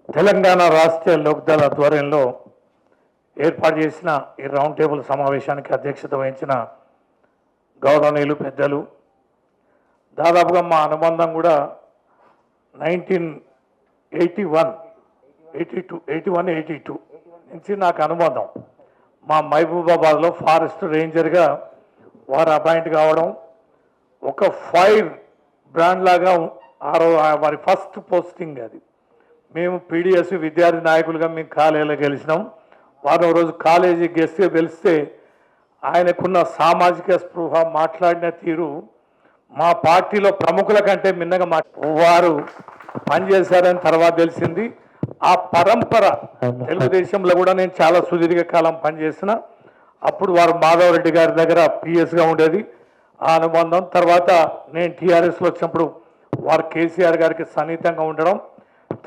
తెలంగాణ రాష్ట్ర లోక్దళ ఆధ్వర్యంలో ఏర్పాటు చేసిన ఈ రౌండ్ టేబుల్ సమావేశానికి అధ్యక్షత వహించిన గౌరవనీయులు పెద్దలు, దాదాపుగా మా అనుబంధం కూడా 1981 నుంచి నాకు అనుబంధం. మా మహబూబాబాద్లో ఫారెస్ట్ రేంజర్గా వారు అపాయింట్ కావడం, ఒక ఫైర్ బ్రాండ్ లాగా వారి ఫస్ట్ పోస్టింగ్ అది. మేము పీడిఎస్ విద్యార్థి నాయకులుగా మేము కాలేజీలో గెలిచినాం. వారు రోజు కాలేజీ గెస్ట్గా గెలిస్తే ఆయనకున్న సామాజిక స్పృహ, మాట్లాడిన తీరు మా పార్టీలో ప్రముఖుల కంటే మిన్నగా వారు పనిచేశారని తర్వాత తెలిసింది. ఆ పరంపర తెలుగుదేశంలో కూడా నేను చాలా సుదీర్ఘ కాలం పనిచేసిన. అప్పుడు వారు మాధవరెడ్డి గారి దగ్గర పిఎస్గా ఉండేది ఆ అనుబంధం. తర్వాత నేను టీఆర్ఎస్లో వచ్చినప్పుడు వారు కేసీఆర్ గారికి సన్నిహితంగా ఉండడం,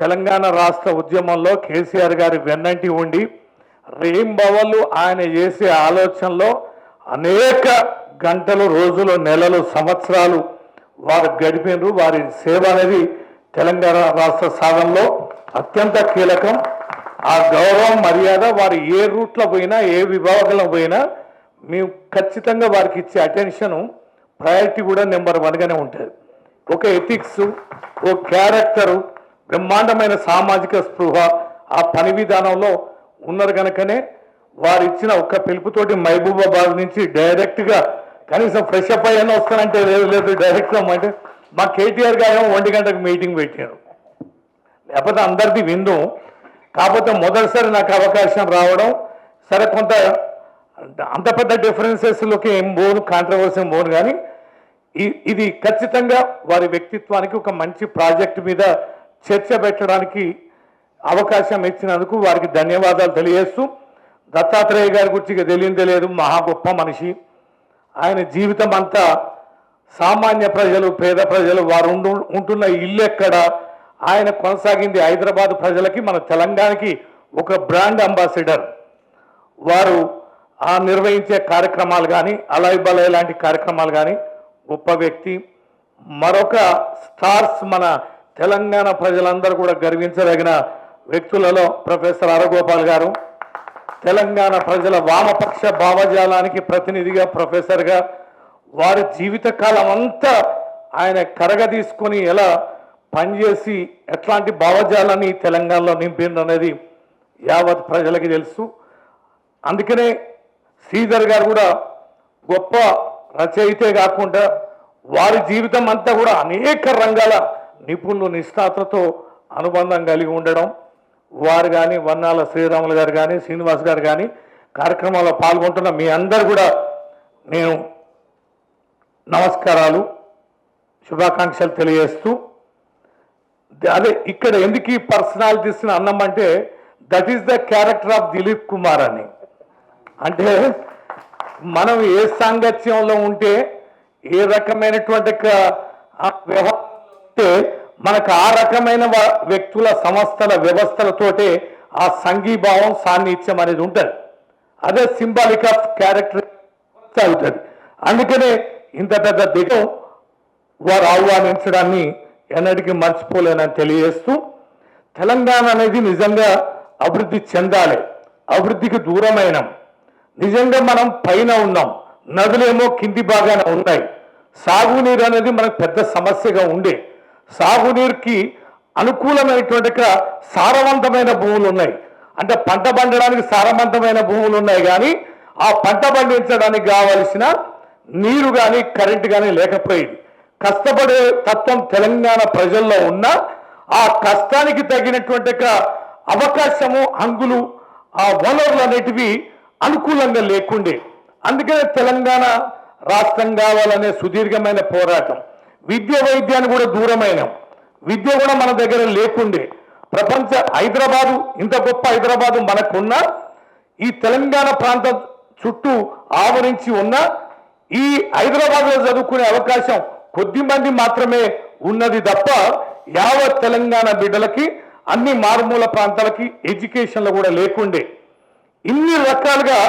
తెలంగాణ రాష్ట్ర ఉద్యమంలో కేసీఆర్ గారి వెన్నంటి ఉండి రేంబవళ్ళు ఆయన చేసే ఆలోచనలో అనేక గంటలు, రోజులు, నెలలు, సంవత్సరాలు వారు గడిపినారు. వారి సేవ అనేది తెలంగాణ రాష్ట్ర సాధనలో అత్యంత కీలకం. ఆ గౌరవం, మర్యాద వారు ఏ రూట్లో పోయినా, ఏ విభాగంలో పోయినా మేము ఖచ్చితంగా వారికి ఇచ్చే అటెన్షను, ప్రయారిటీ కూడా నెంబర్ 1గానే ఉంటుంది. ఒక ఎథిక్స్, ఓ క్యారెక్టరు, బ్రహ్మాండమైన సామాజిక స్పృహ ఆ పని విధానంలో ఉన్నారు కనుకనే వారు ఇచ్చిన ఒక్క పిలుపుతోటి మహబూబాబాద్ నుంచి డైరెక్ట్గా కనీసం ఫ్రెష్ అప్ అయ్యాను వస్తానంటే లేదు డైరెక్ట్గా అంటే మా కేటీఆర్ గారు 1 గంటకు మీటింగ్ పెట్టారు. లేకపోతే అందరిది విందు. కాకపోతే మొదటిసారి నాకు అవకాశం రావడం, సరే కొంత అంత పెద్ద డిఫరెన్సెస్లోకి ఏం పోను, కాంట్రవర్సీ ఏం పోను, కానీ ఇది ఖచ్చితంగా వారి వ్యక్తిత్వానికి ఒక మంచి ప్రాజెక్టు మీద చర్చ పెట్టడానికి అవకాశం ఇచ్చినందుకు వారికి ధన్యవాదాలు తెలియజేస్తూ, దత్తాత్రేయ గారి గురించి తెలియదు, మహా గొప్ప మనిషి. ఆయన జీవితం అంతా సామాన్య ప్రజలు, పేద ప్రజలు, వారు ఉంటున్న ఇల్లు ఎక్కడ, ఆయన కొనసాగింది హైదరాబాద్ ప్రజలకి, మన తెలంగాణకి ఒక బ్రాండ్ అంబాసిడర్. వారు ఆ నిర్వహించే కార్యక్రమాలు కానీ, అలాయ్ బలాయ్ లాంటి కార్యక్రమాలు కానీ గొప్ప వ్యక్తి. మరొక స్టార్స్ మన తెలంగాణ ప్రజలందరూ కూడా గర్వించదగిన వ్యక్తులలో ప్రొఫెసర్ అరగోపాల్ గారు, తెలంగాణ ప్రజల వామపక్ష భావజాలానికి ప్రతినిధిగా, ప్రొఫెసర్గా వారి జీవితకాలం అంతా ఆయన కరగదీసుకొని ఎలా పనిచేసి ఎట్లాంటి భావజాలాన్ని తెలంగాణలో నింపింది అనేది యావత్ ప్రజలకి తెలుసు. అందుకనే శ్రీధర్ గారు కూడా గొప్ప రచయితే కాకుండా వారి జీవితం అంతా కూడా అనేక రంగాల నిపుణులు, నిష్ణాతతో అనుబంధం కలిగి ఉండడం, వారు కానీ వన్నాల శ్రీరాములు గారు కానీ, శ్రీనివాస్ గారు కానీ కార్యక్రమాల్లో పాల్గొంటున్న మీ అందరు కూడా నేను నమస్కారాలు, శుభాకాంక్షలు తెలియజేస్తూ, అదే ఇక్కడ ఎందుకు ఈ పర్సనాలిటీస్ అన్నామంటే that is the character of Dilip Kumar అని. అంటే మనం ఏ సాంగత్యంలో ఉంటే, ఏ రకమైనటువంటి వ్యవహారం ఉంటే మనకు ఆ రకమైన వ్యక్తుల, సంస్థల, వ్యవస్థలతోటే ఆ సంఘీభావం, సాన్నిధ్యం అనేది ఉంటుంది. అదే సింబాలిక్ ఆఫ్ క్యారెక్టర్ అవుతుంది. అందుకనే ఇంత పెద్ద దిగం వారు ఆహ్వానించడాన్ని ఎన్నటికీ మర్చిపోలేనని తెలియజేస్తూ, తెలంగాణ అనేది నిజంగా అభివృద్ధి చెందాలి. అభివృద్ధికి దూరమైన, నిజంగా మనం పైన ఉన్నాం, నదులేమో కింది భాగాన ఉన్నాయి. సాగునీరు అనేది మనకు పెద్ద సమస్యగా ఉండే, సాగునీరుకి అనుకూలమైనటువంటి సారవంతమైన భూములు ఉన్నాయి. అంటే పంట పండడానికి సారవంతమైన భూములు ఉన్నాయి, కానీ ఆ పంట పండించడానికి కావలసిన నీరు కానీ, కరెంటు కానీ లేకపోయింది. కష్టపడే తత్వం తెలంగాణ ప్రజల్లో ఉన్న ఆ కష్టానికి తగినటువంటి అవకాశము, హంగులు, ఆ వనరులు అనేటివి అనుకూలంగా లేకుండే. అందుకనే తెలంగాణ రాష్ట్రం కావాలనే సుదీర్ఘమైన పోరాటం. విద్య, వైద్యాన్ని కూడా దూరమైన, విద్య కూడా మన దగ్గర లేకుండే. ప్రపంచ హైదరాబాదు, ఇంత గొప్ప హైదరాబాదు మనకున్న ఈ తెలంగాణ ప్రాంతం చుట్టూ ఆవరించి ఉన్న ఈ హైదరాబాద్లో చదువుకునే అవకాశం కొద్ది మంది మాత్రమే ఉన్నది తప్ప యావత్ తెలంగాణ బిడ్డలకి, అన్ని మారుమూల ప్రాంతాలకి ఎడ్యుకేషన్లో కూడా లేకుండే. ఇన్ని రకాలుగా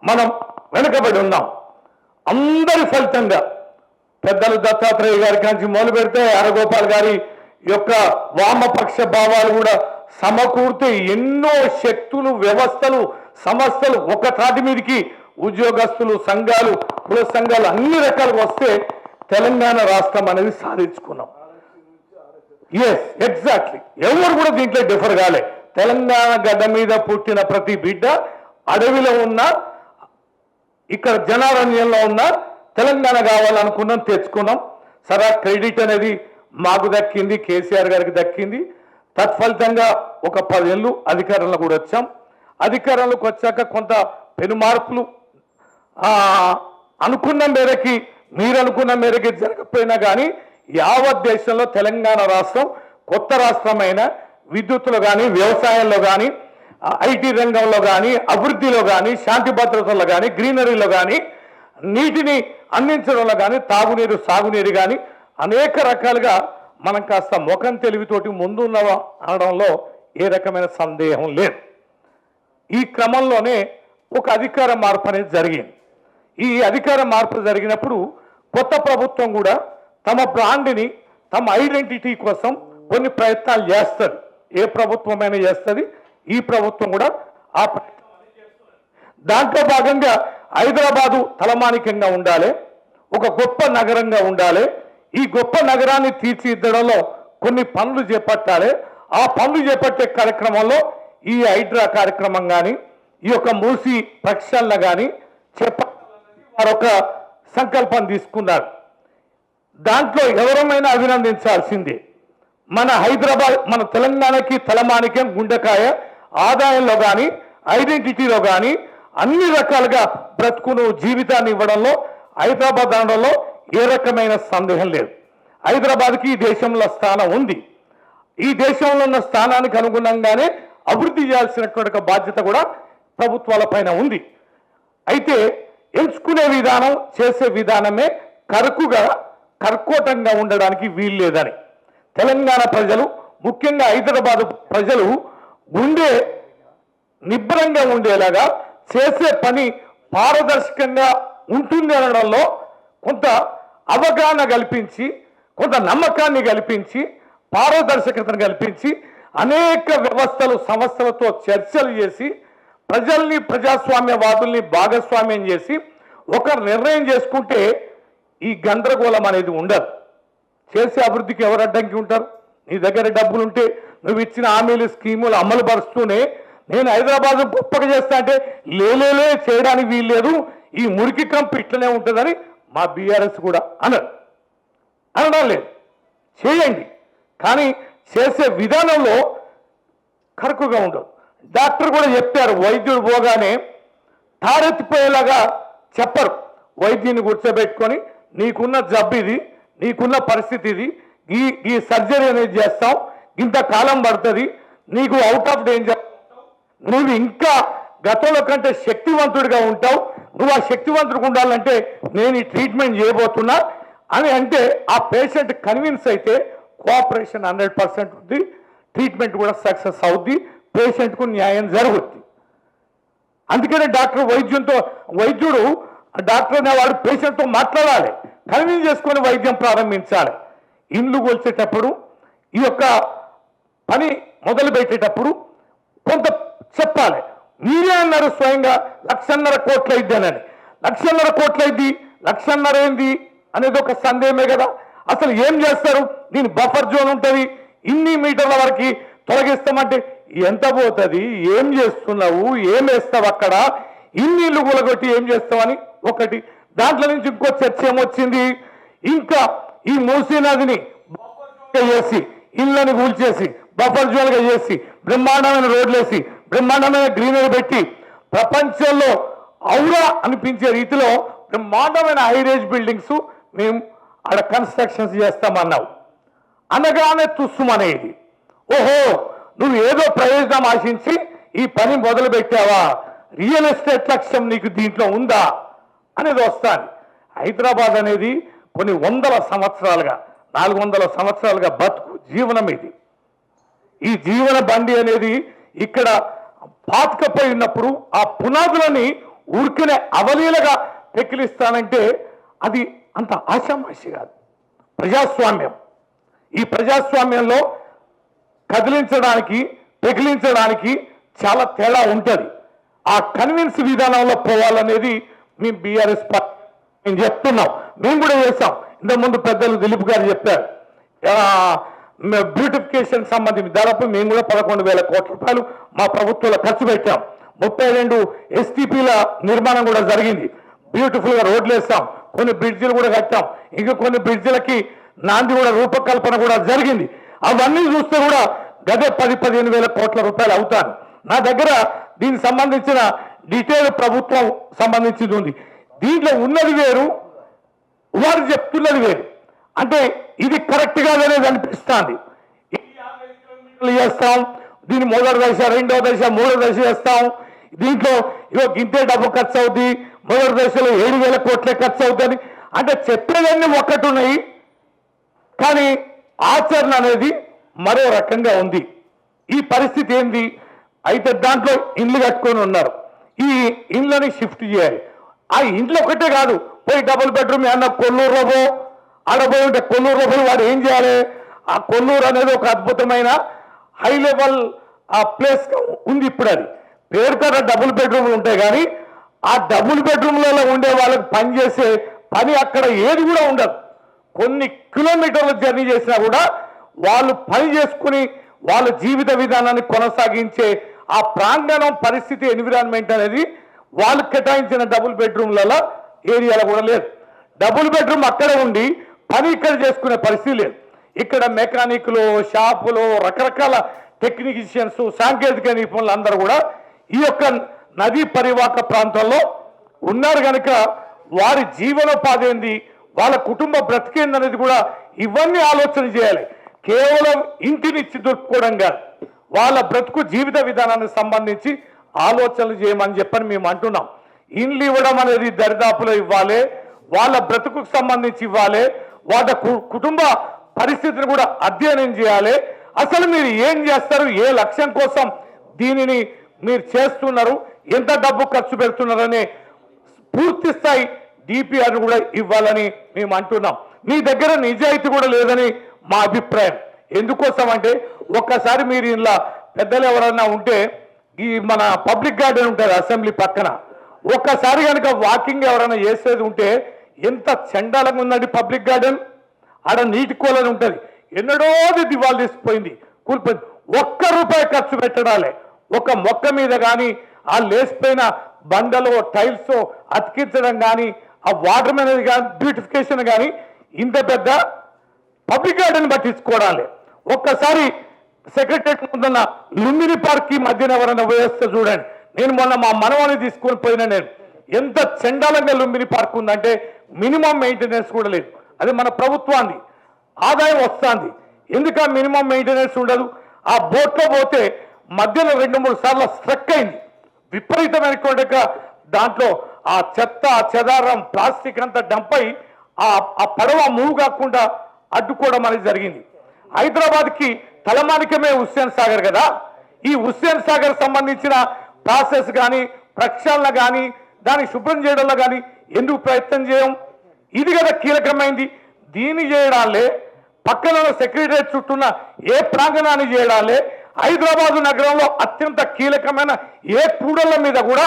మనం వెనుకబడి ఉన్నాం. అందరి ఫలితంగా పెద్దలు దత్తాత్రేయ గారి నుంచి మొదలు పెడితే అరగోపాల్ గారి యొక్క వామపక్ష భావాలు కూడా సమకూర్తే ఎన్నో శక్తులు, వ్యవస్థలు, సంస్థలు ఒక తాటి మీదకి ఉద్యోగస్తులు, సంఘాలు, కుల సంఘాలు అన్ని రకాలుగా వస్తే తెలంగాణ రాష్ట్రం అనేది సాధించుకున్నాం. Yes, exactly. ఎవరు కూడా దీంట్లో డిఫర్ కాలే. తెలంగాణ గడ్డ మీద పుట్టిన ప్రతి బిడ్డ అడవిలో ఉన్న, ఇక్కడ జనారణ్యంలో ఉన్న తెలంగాణ కావాలనుకున్నాం, తెచ్చుకున్నాం. సరే, క్రెడిట్ అనేది మాకు దక్కింది, కేసీఆర్ గారికి దక్కింది. తత్ఫలితంగా ఒక 10 ఏళ్ళు అధికారంలో కూడా వచ్చాం. అధికారంలోకి వచ్చాక కొంత పెను మార్పులు అనుకున్న మేరకి, మీరు అనుకున్న మేరకి జరగకపోయినా కానీ యావత్ దేశంలో తెలంగాణ రాష్ట్రం కొత్త రాష్ట్రమైన విద్యుత్తులో కానీ, వ్యవసాయంలో కానీ, ఐటీ రంగంలో కానీ, అభివృద్ధిలో కానీ, శాంతి భద్రతలో కానీ, గ్రీనరీలో కానీ, నీటిని అందించడంలో కానీ, తాగునీరు, సాగునీరు కానీ అనేక రకాలుగా మనం కాస్త ముఖం తెలివితోటి ముందున్న అనడంలో ఏ రకమైన సందేహం లేదు. ఈ క్రమంలోనే ఒక అధికార మార్పు అనేది జరిగింది. ఈ అధికార మార్పు జరిగినప్పుడు కొత్త ప్రభుత్వం కూడా తమ బ్రాండ్ని, తమ ఐడెంటిటీ కోసం కొన్ని ప్రయత్నాలు చేస్తుంది. ఏ ప్రభుత్వమైనా చేస్తుంది, ఈ ప్రభుత్వం కూడా ఆ దాంట్లో భాగంగా హైదరాబాదు తలమానికంగా ఉండాలి, ఒక గొప్ప నగరంగా ఉండాలి. ఈ గొప్ప నగరాన్ని తీర్చిదిద్దడంలో కొన్ని పనులు చేపట్టాలి. ఆ పనులు చేపట్టే కార్యక్రమంలో ఈ హైడ్రా కార్యక్రమం కానీ, ఈ యొక్క మూసి ప్రక్షాళన కానీ మరొక సంకల్పం తీసుకున్నారు. దాంట్లో ఎవరమైనా అభినందించాల్సిందే. మన హైదరాబాద్, మన తెలంగాణకి తలమానికం, గుండెకాయ, ఆదాయంలో కానీ, ఐడెంటిటీలో కానీ అన్ని రకాలుగా బ్రతుకును, జీవితాన్ని ఇవ్వడంలో హైదరాబాద్ అనడంలో ఏ రకమైన సందేహం లేదు. హైదరాబాద్కి ఈ దేశంలో స్థానం ఉంది. ఈ దేశంలో ఉన్న స్థానానికి అనుగుణంగానే అభివృద్ధి చేయాల్సినటువంటి బాధ్యత కూడా ప్రభుత్వాల పైన ఉంది. అయితే ఎంచుకునే విధానం, చేసే విధానమే కర్కోటంగా ఉండడానికి వీల్లేదని తెలంగాణ ప్రజలు, ముఖ్యంగా హైదరాబాద్ ప్రజలు గుండె నిబ్బరంగా ఉండేలాగా, చేసే పని పారదర్శకంగా ఉంటుంది అనడంలో కొంత అవగాహన కల్పించి, కొంత నమ్మకాన్ని కల్పించి, పారదర్శకతను కల్పించి, అనేక వ్యవస్థలు, సంస్థలతో చర్చలు చేసి, ప్రజల్ని, ప్రజాస్వామ్యవాదుల్ని భాగస్వామ్యం చేసి ఒక నిర్ణయం చేసుకుంటే ఈ గందరగోళం అనేది ఉండదు. చేసే అభివృద్ధికి ఎవరు అడ్డంకి ఉంటారు? నీ దగ్గర డబ్బులు ఉంటే నువ్వు ఇచ్చిన హామీలు, స్కీములు అమలు పరుస్తూనే నేను హైదరాబాద్ గొప్పగా చేస్తా అంటే లేలే చేయడానికి వీల్లేదు, ఈ మురికి కంపు ఇట్లనే ఉంటుందని మా బీఆర్ఎస్ కూడా అనడం లేదు. చేయండి, కానీ చేసే విధానంలో కరుకుగా ఉండదు. డాక్టర్ కూడా చెప్పారు, వైద్యుడు పోగానే తారెత్తిపోయేలాగా చెప్పరు. వైద్యుని కూర్చోబెట్టుకొని నీకున్న జబ్బు ఇది, నీకున్న పరిస్థితి ఇది, ఈ సర్జరీ అనేది చేస్తాం, ఇంతకాలం పడుతుంది, నీకు అవుట్ ఆఫ్ డేంజర్, నువ్వు ఇంకా గతంలో కంటే శక్తివంతుడిగా ఉంటావు, నువ్వు ఆ శక్తివంతుడిగా ఉండాలంటే నేను ఈ ట్రీట్మెంట్ చేయబోతున్నా అని అంటే ఆ పేషెంట్ కన్విన్స్ అయితే కోఆపరేషన్ 100% ఉంది, ట్రీట్మెంట్ కూడా సక్సెస్ అవుద్ది, పేషెంట్కు న్యాయం జరుగుద్ది. అందుకనే వైద్యుడు డాక్టర్ అనేవాడు పేషెంట్తో మాట్లాడాలి, కన్విన్స్ చేసుకొని వైద్యం ప్రారంభించాలి. ఇండ్లు కొల్చేటప్పుడు, ఈ యొక్క పని మొదలు పెట్టేటప్పుడు కొంత చెప్పాలి. మీరే అన్నారు స్వయంగా 1,50,000 కోట్లు అయిద్దానని. 1,50,000 కోట్లు అయింది, 1,50,000 ఏంది అనేది ఒక సందేహమే కదా. అసలు ఏం చేస్తారు? దీని బఫర్ జోన్ ఉంటుంది, ఇన్ని మీటర్ల వరకు తొలగిస్తామంటే ఎంత పోతుంది, ఏం చేస్తున్నావు, ఏం వేస్తావు అక్కడ, ఇన్ని ఇల్లు కూలగొట్టి ఏం చేస్తావని ఒకటి. దాంట్లో నుంచి ఇంకో చర్చ ఏమొచ్చింది, ఇంకా ఈ మూసీ నదిని చేసి, ఇళ్ళని కూల్చేసి బఫర్ జోన్గా చేసి, బ్రహ్మాండమైన రోడ్లు వేసి, బ్రహ్మాండమైన గ్రీనరీ పెట్టి, ప్రపంచంలో ఔరా అనిపించే రీతిలో బ్రహ్మాండమైన హైరేజ్ బిల్డింగ్స్ మేము ఆడ కన్స్ట్రక్షన్స్ చేస్తామన్నావు. అనగానే తుస్సుమనేది. ఓహో, నువ్వు ఏదో ప్రయోజనం ఆశించి ఈ పని మొదలు పెట్టావా, రియల్ ఎస్టేట్ లక్ష్యం నీకు దీంట్లో ఉందా అనేది వస్తాను. హైదరాబాద్ అనేది కొన్ని 100 సంవత్సరాలుగా, 400 సంవత్సరాలుగా బతుకు జీవనం ఇది. ఈ జీవన బండి అనేది ఇక్కడ పాతుకపోయి ఉన్నప్పుడు ఆ పునాదులని ఊరికనే అవలీలగా పెకిలిస్తానంటే అది అంత ఆశామాషి కాదు. ప్రజాస్వామ్యం, ఈ ప్రజాస్వామ్యంలో కదిలించడానికి పెకిలించడానికి చాలా తేడా ఉంటుంది. ఆ కన్విన్స్ విధానంలో పోవాలనేది మీ బీఆర్ఎస్ పార్టీ మేము చెప్తున్నాం. మేము కూడా చేస్తాం. ఇంతకుముందు పెద్దలు దిలీప్ గారు చెప్పారు, బ్యూటిఫికేషన్ సంబంధించి దాదాపు మేము కూడా 11,000 కోట్ల రూపాయలు మా ప్రభుత్వంలో ఖర్చు పెట్టాం. 32 ఎస్టీపీల నిర్మాణం కూడా జరిగింది. బ్యూటిఫుల్ గా రోడ్లు వేస్తాం, కొన్ని బ్రిడ్జిలు కూడా కట్టాం, ఇంకా కొన్ని బ్రిడ్జిలకి నాంది కూడా రూపకల్పన కూడా జరిగింది. అవన్నీ చూస్తే కూడా గదే 10-15 వేల కోట్ల రూపాయలు అవుతాను. నా దగ్గర దీనికి సంబంధించిన డీటెయిల్ ప్రభుత్వం సంబంధించింది ఉంది. దీంట్లో ఉన్నది వేరు, వారు చెప్తున్నది వేరు. అంటే ఇది కరెక్ట్ కాదనేది అనిపిస్తుంది. 50 కిలోమీటర్లు చేస్తాం, దీని మొదటి దశ, రెండవ దశ, మూడో దశ చేస్తాం. దీంట్లో ఇంతే డబ్బు ఖర్చు అవుతుంది, మొదటి దశలో 7,000 కోట్లే ఖర్చు అవుతుంది. అంటే చెప్పేదన్నీ ఒక్కటి ఉన్నాయి, కానీ ఆచరణ అనేది మరో రకంగా ఉంది. ఈ పరిస్థితి ఏంది? అయితే దాంట్లో ఇండ్లు కట్టుకొని ఉన్నారు. ఈ ఇండ్లని షిఫ్ట్ చేయాలి. ఆ ఇంట్లో ఒకటే కాదు, పోయి డబుల్ బెడ్రూమ్ అన్న కొల్లూరులో పో, ఆడపోయి ఉంటే కొల్లూరులో పోయి వాడు ఏం చేయాలి? ఆ కొల్లూరు అనేది ఒక అద్భుతమైన హై లెవెల్ ప్లేస్ ఉంది. ఇప్పుడు అది పేరుతో డబుల్ బెడ్రూమ్లు ఉంటాయి, కానీ ఆ డబుల్ బెడ్రూమ్లలో ఉండే వాళ్ళకి పనిచేసే పని అక్కడ ఏది కూడా ఉండదు. కొన్ని కిలోమీటర్ల జర్నీ చేసినా కూడా వాళ్ళు పని చేసుకుని వాళ్ళ జీవిత విధానాన్ని కొనసాగించే ఆ ప్రాంగణం పరిస్థితి, ఎన్విరాన్మెంట్ అనేది వాళ్ళు కేటాయించిన డబుల్ బెడ్రూమ్లలో ఏరియాలో కూడా లేదు. డబుల్ బెడ్రూమ్ అక్కడ ఉండి పని ఇక్కడ చేసుకునే పరిస్థితి లేదు. ఇక్కడ మెకానిక్లు, షాపులు, రకరకాల టెక్నీషియన్స్, సాంకేతిక నిపుణులు అందరూ కూడా ఈ యొక్క నదీ పరివాహక ప్రాంతంలో ఉన్నారు కనుక వారి జీవనోపాధి ఏంది, వాళ్ళ కుటుంబ బ్రతికేంది అనేది కూడా ఇవన్నీ ఆలోచన చేయాలి. కేవలం ఇంటినిచ్చి దొరుకుకోవడం కాదు, వాళ్ళ బ్రతుకు జీవిత విధానానికి సంబంధించి ఆలోచనలు చేయమని చెప్పని మేము అంటున్నాం. ఇండ్లు ఇవ్వడం అనేది దరిదాపులో ఇవ్వాలి, వాళ్ళ బ్రతుకు సంబంధించి ఇవ్వాలి, వాళ్ళ కుటుంబ పరిస్థితిని కూడా అధ్యయనం చేయాలి. అసలు మీరు ఏం చేస్తారు, ఏ లక్ష్యం కోసం దీనిని మీరు చేస్తున్నారు, ఎంత డబ్బు ఖర్చు పెడుతున్నారనే పూర్తి స్థాయి డిపిఆర్ కూడా ఇవ్వాలని మేము అంటున్నాం. మీ దగ్గర నిజాయితీ కూడా లేదని మా అభిప్రాయం. ఎందుకోసం అంటే ఒక్కసారి మీరు ఇలా పెద్దలు ఎవరన్నా ఉంటే, ఈ మన పబ్లిక్ గార్డెన్ ఉంటుంది అసెంబ్లీ పక్కన, ఒక్కసారి కనుక వాకింగ్ ఎవరైనా చేసేది ఉంటే ఎంత చండాలంగా ఉందండి పబ్లిక్ గార్డెన్. ఆడ నీటి కోలని ఉంటుంది, ఎన్నడోది దివాళ తీసిపోయింది, కూలిపోయింది. ₹1 ఖర్చు పెట్టడాలే ఒక మొక్క మీద కానీ, ఆ లేసిపోయిన బండలో టైల్స్ అతికించడం కానీ, ఆ వాటర్ అనేది కానీ, బ్యూటిఫికేషన్ కానీ, ఇంత పెద్ద పబ్లిక్ గార్డెన్ పట్టించుకోవడాలి. ఒక్కసారి సెక్రటరీ ముందున్న లుంబిని పార్క్ కి మధ్యన ఎవరైనా వ్యవస్థ చూడండి. నేను మొన్న మా మనవాణి తీసుకొని పోయినా, నేను ఎంత చండాలంగా లుంబిని పార్క్ ఉందంటే మినిమం మెయింటెనెన్స్ కూడా లేదు. అది మన ప్రభుత్వాన్ని ఆదాయం వస్తుంది, ఎందుక మినిమం మెయింటెనెన్స్ ఉండదు. ఆ బోట్లో పోతే మధ్యలో 2-3 సార్లు స్ట్రక్ అయింది, విపరీతమైన దాంట్లో ఆ చెత్త, చెదారం, ప్లాస్టిక్ అంతా డంప్ అయి ఆ పడవ మూవ్ కాకుండా అడ్డుకోవడం అనేది జరిగింది. హైదరాబాద్కి తలమానికమే హుస్సేన్ సాగర్ కదా, ఈ హుస్సేన్ సాగర్ సంబంధించిన ప్రాసెస్ కానీ, ప్రక్షాళన కానీ, దాన్ని శుభ్రం చేయడంలో కానీ ఎందుకు ప్రయత్నం చేయం? ఇది కదా కీలకమైంది. దీన్ని చేయడాలే, పక్కన సెక్రటరియట్ చుట్టూన్న ఏ ప్రాంగణాన్ని చేయడాలే, హైదరాబాదు నగరంలో అత్యంత కీలకమైన ఏ కూడళ్ల మీద కూడా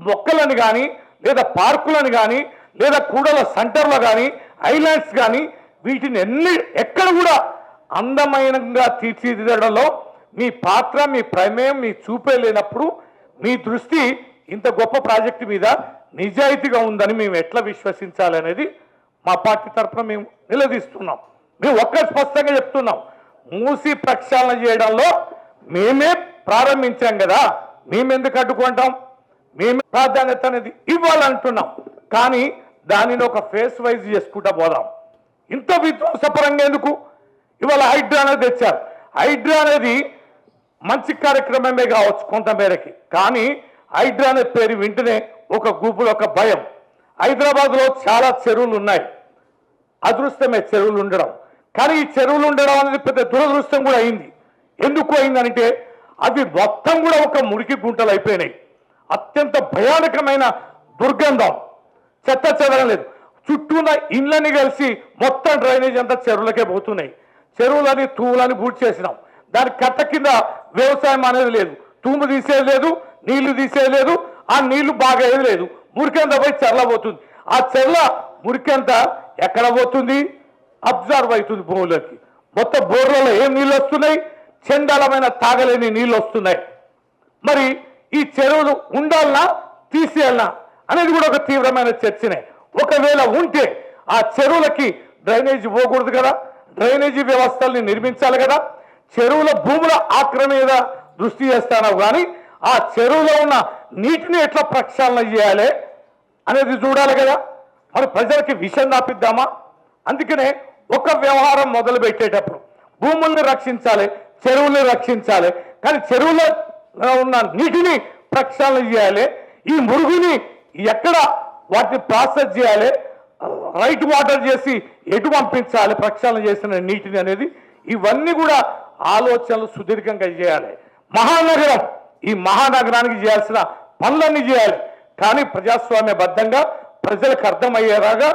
మొక్కలను కానీ, లేదా పార్కులను కానీ, లేదా కూడల సెంటర్లో కానీ, ఐలాండ్స్ కానీ, వీటిని ఎక్కడ కూడా అందమైనగా తీర్చిదిద్దడంలో మీ పాత్ర, మీ ప్రమేయం, మీ చూపే లేనప్పుడు మీ దృష్టి ఇంత గొప్ప ప్రాజెక్టు మీద నిజాయితీగా ఉందని మేము ఎట్లా విశ్వసించాలనేది మా పార్టీ తరఫున మేము నిలదీస్తున్నాం. మేము స్పష్టంగా చెప్తున్నాం, మూసి ప్రక్షాళన చేయడంలో మేమే ప్రారంభించాం కదా, మేమెందుకు అడ్డుకుంటాం? మేమే ప్రాధాన్యత అనేది ఇవ్వాలంటున్నాం. కానీ దానిని ఒక ఫేస్ వైజ్ చేసుకుంటా పోదాం. ఇంత విధ్వంసపరంగా ఎందుకు? ఇవాళ హైడ్రా అనేది తెచ్చారు. హైడ్రా అనేది మంచి కార్యక్రమమే కావచ్చు కొంతమేరకి, కానీ హైడ్రా అనే పేరు వింటనే ఒక గ్రూపులో ఒక భయం. హైదరాబాద్లో చాలా చెరువులు ఉన్నాయి, అదృష్టమే చెరువులు ఉండడం, కానీ ఈ చెరువులు ఉండడం అనేది పెద్ద దురదృష్టం కూడా అయింది. ఎందుకు అయిందంటే అవి మొత్తం కూడా ఒక మురికి గుంటలు అయిపోయినాయి. అత్యంత భయానకమైన దుర్గంధం, చెత్త చెదరం లేదు. చుట్టూన్న ఇండ్లని కలిసి మొత్తం డ్రైనేజ్ అంతా చెరువులకే పోతున్నాయి. చెరువులని, తూవులని బూట్ చేసినాం. దాని కట్ట కింద వ్యవసాయం అనేది లేదు, తూము తీసేది లేదు, నీళ్లు తీసేది లేదు, ఆ నీళ్లు బాగా ఏది లేదు, మురికంతా పోయి చెర్ల పోతుంది. ఆ చెర్ల మురికంతా ఎక్కడ పోతుంది? అబ్జర్వ్ అవుతుంది భూములకి. మొత్తం బోర్లలో ఏం నీళ్ళు వస్తున్నాయి? చండాలమైన తాగలేని నీళ్ళు వస్తున్నాయి. మరి ఈ చెరువులు ఉండాలనా తీసేయాలనా అనేది కూడా ఒక తీవ్రమైన చర్చనే. ఒకవేళ ఉంటే ఆ చెరువులకి డ్రైనేజీ పోకూడదు కదా, డ్రైనేజీ వ్యవస్థల్ని నిర్మించాలి కదా. చెరువుల భూముల ఆక్రమణ మీద దృష్టి చేస్తాను కానీ ఆ చెరువులో ఉన్న నీటిని ఎట్లా ప్రక్షాళన చేయాలి అనేది చూడాలి కదా. మరి ప్రజలకి విషయం నాపిద్దామా? అందుకనే ఒక వ్యవహారం మొదలు పెట్టేటప్పుడు భూముల్ని రక్షించాలి, చెరువుల్ని రక్షించాలి, కానీ చెరువులో ఉన్న నీటిని ప్రక్షాళన చేయాలి. ఈ మురుగుని ఎక్కడ వాటిని ప్రాసెస్ చేయాలి, రైట్ వాటర్ చేసి ఎటు పంపించాలి ప్రక్షాళన చేసిన నీటిని అనేది, ఇవన్నీ కూడా ఆలోచనలు సుదీర్ఘంగా చేయాలి. మహానగరం, ఈ మహానగరానికి చేయాల్సిన పనులన్నీ చేయాలి. కానీ ప్రజాస్వామ్యబద్ధంగా ప్రజలకు అర్థమయ్యేలాగా,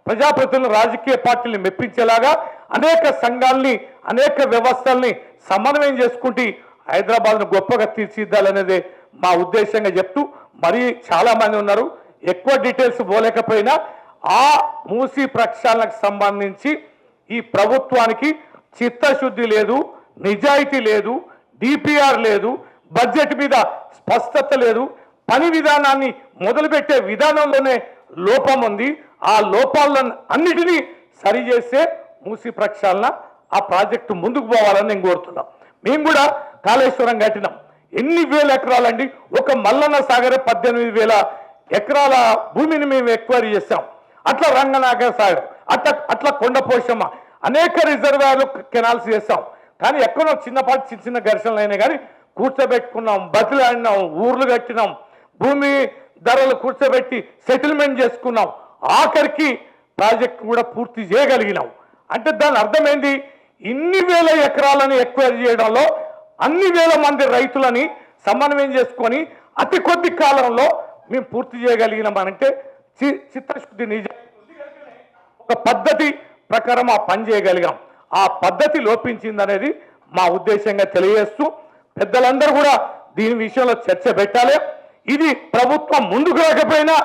ప్రజాప్రతినిధులు రాజకీయ పార్టీలను మెప్పించేలాగా అనేక సంఘాలని, అనేక వ్యవస్థల్ని సమన్వయం చేసుకుంటూ హైదరాబాద్ను గొప్పగా తీర్చిదిద్దాలనేదే మా ఉద్దేశంగా చెప్తూ, మరి చాలా మంది ఉన్నారు, ఎక్కువ డీటెయిల్స్ పోలేకపోయినా ఆ మూసీ ప్రక్షాళనకు సంబంధించి ఈ ప్రభుత్వానికి చిత్తశుద్ధి లేదు, నిజాయితీ లేదు, డిపిఆర్ లేదు, బడ్జెట్ మీద స్పష్టత లేదు, పని విధానాన్ని మొదలుపెట్టే విధానంలోనే లోపం ఉంది. ఆ లోపాలను అన్నిటినీ సరిచేస్తే మూసీ ప్రక్షాళన ఆ ప్రాజెక్టు ముందుకు పోవాలని నేను కోరుతున్నాం. మేము కూడా కాళేశ్వరం కట్టినాం. ఎన్ని వేల ఎకరాలండి? ఒక మల్లన్న సాగర్ 18,000 ఎకరాల భూమిని మేము ఎక్వైరీ చేశాం. అట్లా రంగనాగర్ సాగర్, అట్లా కొండపోషమ్మ, అనేక రిజర్వాయర్లు కెనాల్స్ చేస్తాం. కానీ ఎక్కడో చిన్నపాటి చిన్న చిన్న ఘర్షణలు అయినాయి కానీ కూర్చోబెట్టుకున్నాం, బతిలాడినాం, ఊర్లు కట్టినాం, భూమి ధరలు కూర్చోబెట్టి సెటిల్మెంట్ చేసుకున్నాం, ఆఖరికి ప్రాజెక్టు కూడా పూర్తి చేయగలిగినాం. అంటే దాని అర్థమైంది, ఇన్ని వేల ఎకరాలను ఎక్వైర్ చేయడంలో అన్ని వేల మంది రైతులని సమన్వయం చేసుకొని అతి కొద్ది కాలంలో మేము పూర్తి చేయగలిగినామనంటే చిత్తశుద్ధి, నిజాయితీ, ఒక పద్ధతి ప్రకారం ఆ పని చేయగలిగాం. ఆ పద్ధతి లోపించిందనేది మా ఉద్దేశంగా తెలియజేస్తూ, పెద్దలందరూ కూడా దీని విషయంలో చర్చ పెట్టాలి. ఇది ప్రభుత్వం ముందుకు రాకపోయినా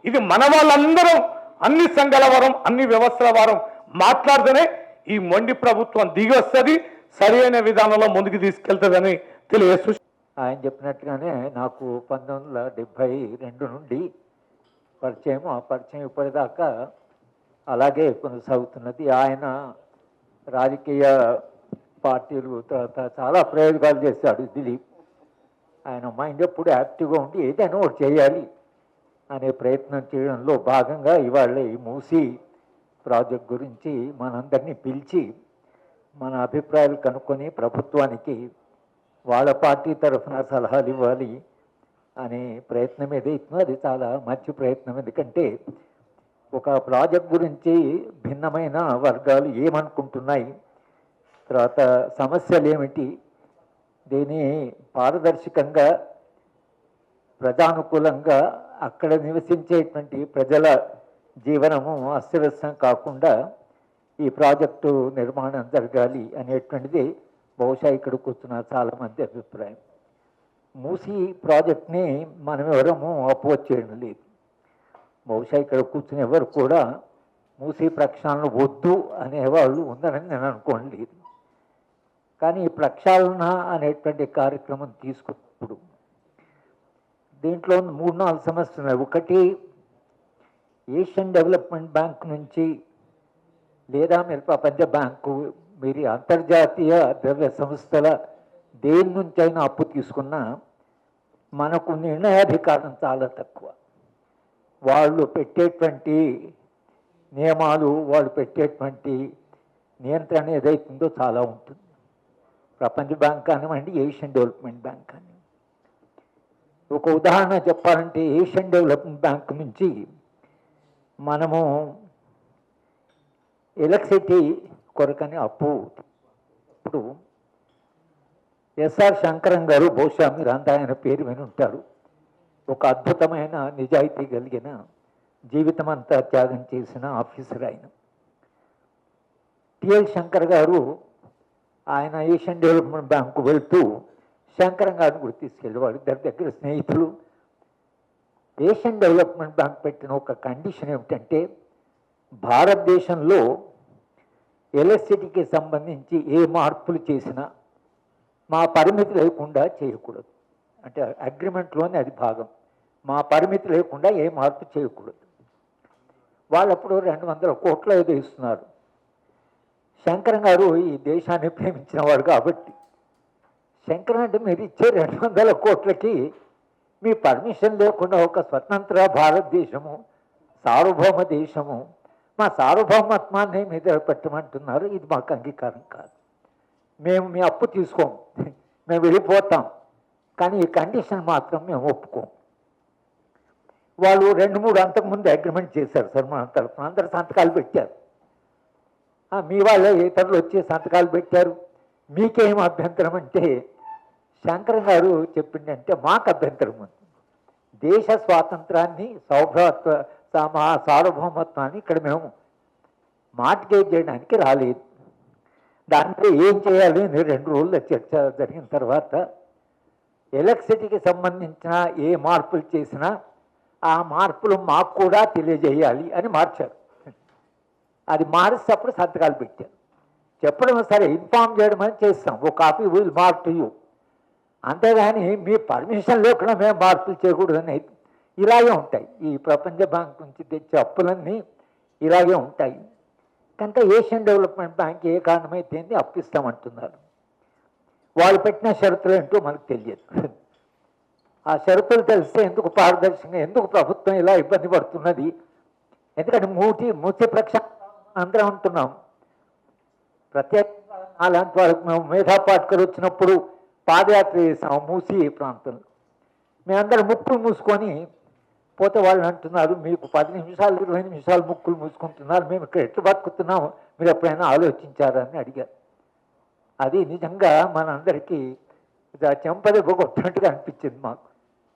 ఇది మన వాళ్ళందరం, అన్ని సంఘాల వారం, అన్ని వ్యవస్థల వారం మాట్లాడితేనే ఈ మొండి ప్రభుత్వం దిగి వస్తుంది, సరైన విధానంలో ముందుకు తీసుకెళ్తుందని తెలియజేస్తూ, ఆయన చెప్పినట్టుగానే నాకు 1972 నుండి పరిచయం. ఆ పరిచయం ఇప్పటిదాకా అలాగే కొనసాగుతున్నది. ఆయన రాజకీయ పార్టీలు తర్వాత చాలా ప్రయోగాలు చేశాడు దిలీప్. ఆయన మైండ్ ఎప్పుడు యాక్టివ్గా ఉండి ఏదైనా ఒకటి చేయాలి అనే ప్రయత్నం చేయడంలో భాగంగా ఇవాళ ఈ మూసీ ప్రాజెక్ట్ గురించి మనందరినీ పిలిచి మన అభిప్రాయాలు కనుక్కొని ప్రభుత్వానికి వాళ్ళ పార్టీ తరఫున సలహాలు ఇవ్వాలి అనే ప్రయత్నం ఏదైతుందో అది చాలా మంచి ప్రయత్నం. ఎందుకంటే ఒక ప్రాజెక్ట్ గురించి భిన్నమైన వర్గాలు ఏమనుకుంటున్నాయి, తర్వాత సమస్యలు ఏమిటి, దీన్ని పారదర్శకంగా ప్రజానుకూలంగా అక్కడ నివసించేటువంటి ప్రజల జీవనము అస్తవ్యస్తం కాకుండా ఈ ప్రాజెక్టు నిర్మాణం జరగాలి అనేటువంటిది బహుశా ఇక్కడ కూర్చున్న చాలామంది అభిప్రాయం. మూసీ ప్రాజెక్ట్ని మనం ఎవరము అపోజ్ చేయడం లేదు. బహుశా ఇక్కడ కూర్చుని ఎవరు కూడా మూసీ ప్రక్షాళన వద్దు అనేవాళ్ళు ఉందని నేను అనుకోవడం లేదు. కానీ ఈ ప్రక్షాళన అనేటువంటి కార్యక్రమం తీసుకున్నప్పుడు దీంట్లో 3-4 సమస్యలు ఉన్నాయి. ఒకటి, ఏషియన్ డెవలప్మెంట్ బ్యాంక్ నుంచి లేదా మీరు ప్రపంచ బ్యాంకు, మీరు అంతర్జాతీయ ద్రవ్య సంస్థల దేని నుంచి అయినా అప్పు తీసుకున్నా మనకు నిర్ణయాధికారం చాలా తక్కువ. వాళ్ళు పెట్టేటువంటి నియమాలు, వాళ్ళు పెట్టేటువంటి నియంత్రణ ఏదైతుందో చాలా ఉంటుంది. ప్రపంచ బ్యాంక్ కానివ్వండి, ఏషియన్ డెవలప్మెంట్ బ్యాంక్ కానివ్వండి. ఒక ఉదాహరణ చెప్పాలంటే ఏషియన్ డెవలప్మెంట్ బ్యాంక్ నుంచి మనము ఎలక్ట్రిసిటీ కొరకని అప్పు, ఇప్పుడు ఎస్ఆర్ శంకరం గారు, బహుశా మీరు అంతా ఆయన పేరు విని ఉంటారు, ఒక అద్భుతమైన నిజాయితీ కలిగిన జీవితం అంతా త్యాగం చేసిన ఆఫీసర్ ఆయన. టిఎల్ శంకర్ గారు ఆయన ఏషియన్ డెవలప్మెంట్ బ్యాంకు వెళ్తూ శంకరం గారిని కూడా తీసుకెళ్ళేవాడు. ఇద్దరి దగ్గర స్నేహితులు. ఏషియన్ డెవలప్మెంట్ బ్యాంక్ పెట్టిన ఒక కండిషన్ ఏమిటంటే, భారతదేశంలో ఎలక్ట్రిసిటీకి సంబంధించి ఏ మార్పులు చేసినా మా పరిమితి లేకుండా చేయకూడదు. అంటే అగ్రిమెంట్లోనే అది భాగం. మా పరిమితి లేకుండా ఏ మార్పు చేయకూడదు. వాళ్ళప్పుడు 200 కోట్లు ఏదో ఇస్తున్నారు. శంకరం గారు ఈ దేశాన్ని ప్రేమించిన వాడు కాబట్టి, శంకరం అంటే మీరు ఇచ్చే 200 కోట్లకి మీ పర్మిషన్ లేకుండా ఒక స్వతంత్ర భారతదేశము, సార్వభౌమ దేశము, మా సార్వభౌమత్వాన్ని మీద పెట్టమంటున్నారు. ఇది మాకు అంగీకారం కాదు. మేము మీ అప్పు తీసుకోం, మేము వెళ్ళిపోతాం, కానీ ఈ కండిషన్ మాత్రం మేము ఒప్పుకోం. వాళ్ళు 2-3 అంతకుముందు అగ్రిమెంట్ చేశారు సార్. మన తరఫున అందరు సంతకాలు పెట్టారు. మీ వాళ్ళే ఇతరులు వచ్చి సంతకాలు పెట్టారు. మీకేం అభ్యంతరం అంటే, శంకరం గారు చెప్పిందంటే మాకు అభ్యంతరం ఉంది. దేశ స్వాతంత్రాన్ని, సార్వభౌమత్వాన్ని ఇక్కడ మేము మార్టిగేజ్ చేయడానికి రాలేదు. దాంట్లో ఏం చేయాలి అని 2 రోజుల చర్చ జరిగిన తర్వాత, ఎలక్ట్రిసిటీకి సంబంధించిన ఏ మార్పులు చేసినా ఆ మార్పులు మాకు కూడా తెలియజేయాలి అని మార్చారు. అది మారిస్తేప్పుడు సంతకాలు పెట్టారు. చెప్పడం సరే, ఇన్ఫార్మ్ చేయడం అని చేస్తాం, ఓ copy will mark to you, అంతేగాని మీ పర్మిషన్ లేకుండా మేము మార్పులు చేయకూడదని ఇలాగే ఉంటాయి. ఈ ప్రపంచ బ్యాంక్ నుంచి తెచ్చే అప్పులన్నీ ఇలాగే ఉంటాయి. కనుక ఏషియన్ డెవలప్మెంట్ బ్యాంక్ ఏ కారణమైతే అప్పిస్తామంటున్నారు. వాళ్ళు పెట్టిన షరతులు ఏంటో మనకు తెలియదు. ఆ షరతులు తెలిస్తే ఎందుకు పారదర్శకంగా, ఎందుకు ప్రభుత్వం ఇలా ఇబ్బంది పడుతున్నది? ఎందుకంటే మూసి ప్రక్షాళన అందరం ఉంటున్నాం. ప్రత్యేకంగా అలాంటి వాళ్ళకి మేము మేధా పాట్కర్ వచ్చినప్పుడు పాదయాత్ర చేసాము మూసి ప్రాంతంలో. మేమందరం ముక్కులు మూసుకొని పోతే వాళ్ళు అంటున్నారు, మీకు 10 నిమిషాలు 20 నిమిషాలు ముక్కులు మూసుకుంటున్నారు, మేము ఇక్కడ ఎట్లు బతుకుతున్నాము, మీరు ఎప్పుడైనా ఆలోచించారని అడిగారు. అది నిజంగా మనందరికీ చెంపదెబ్బ కొట్టినట్టుగా అనిపించింది మాకు.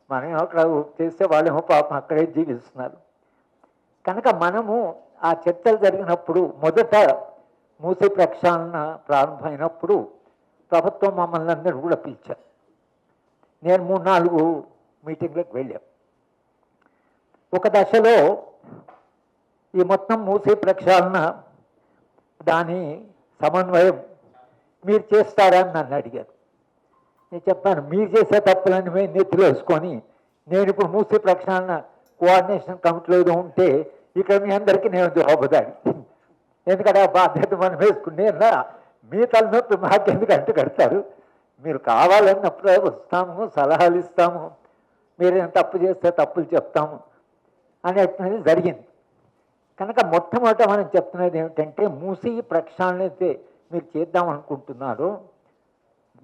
మనం అక్కడ చేస్తే వాళ్ళేమో పాపం అక్కడే జీవిస్తున్నారు. కనుక మనము ఆ చర్చలు జరిగినప్పుడు, మొదట మూసి ప్రక్షాళన ప్రారంభమైనప్పుడు ప్రభుత్వం మమ్మల్ని అందరూ కూడా పిలిచారు. నేను 3-4 మీటింగ్లకు వెళ్ళాను. ఒక దశలో ఈ మొత్తం మూసి ప్రక్షాళన దాని సమన్వయం మీరు చేస్తారని నన్ను అడిగారు. నేను చెప్పాను, మీరు చేసే తప్పులని మేము నెత్తిలో వేసుకొని, నేను ఇప్పుడు మూసి ప్రక్షాళన కోఆర్డినేషన్ కమిటీలో ఏదో ఉంటే ఇక్కడ మీ అందరికీ నేను జవాబుదారి. ఎందుకంటే ఆ బాధ్యత మనం వేసుకునే మీ తలనొప్పి మాకెందుకు అంటు కడతారు, మీరు కావాలన్నప్పుడే వస్తాము, సలహాలు ఇస్తాము, మీరేం తప్పు చేస్తే తప్పులు చెప్తాము అనేటువంటిది జరిగింది. కనుక మొట్టమొదట మనం చెప్తున్నది ఏమిటంటే, మూసి ప్రక్షాళన అయితే మీరు చేద్దాం అనుకుంటున్నారు,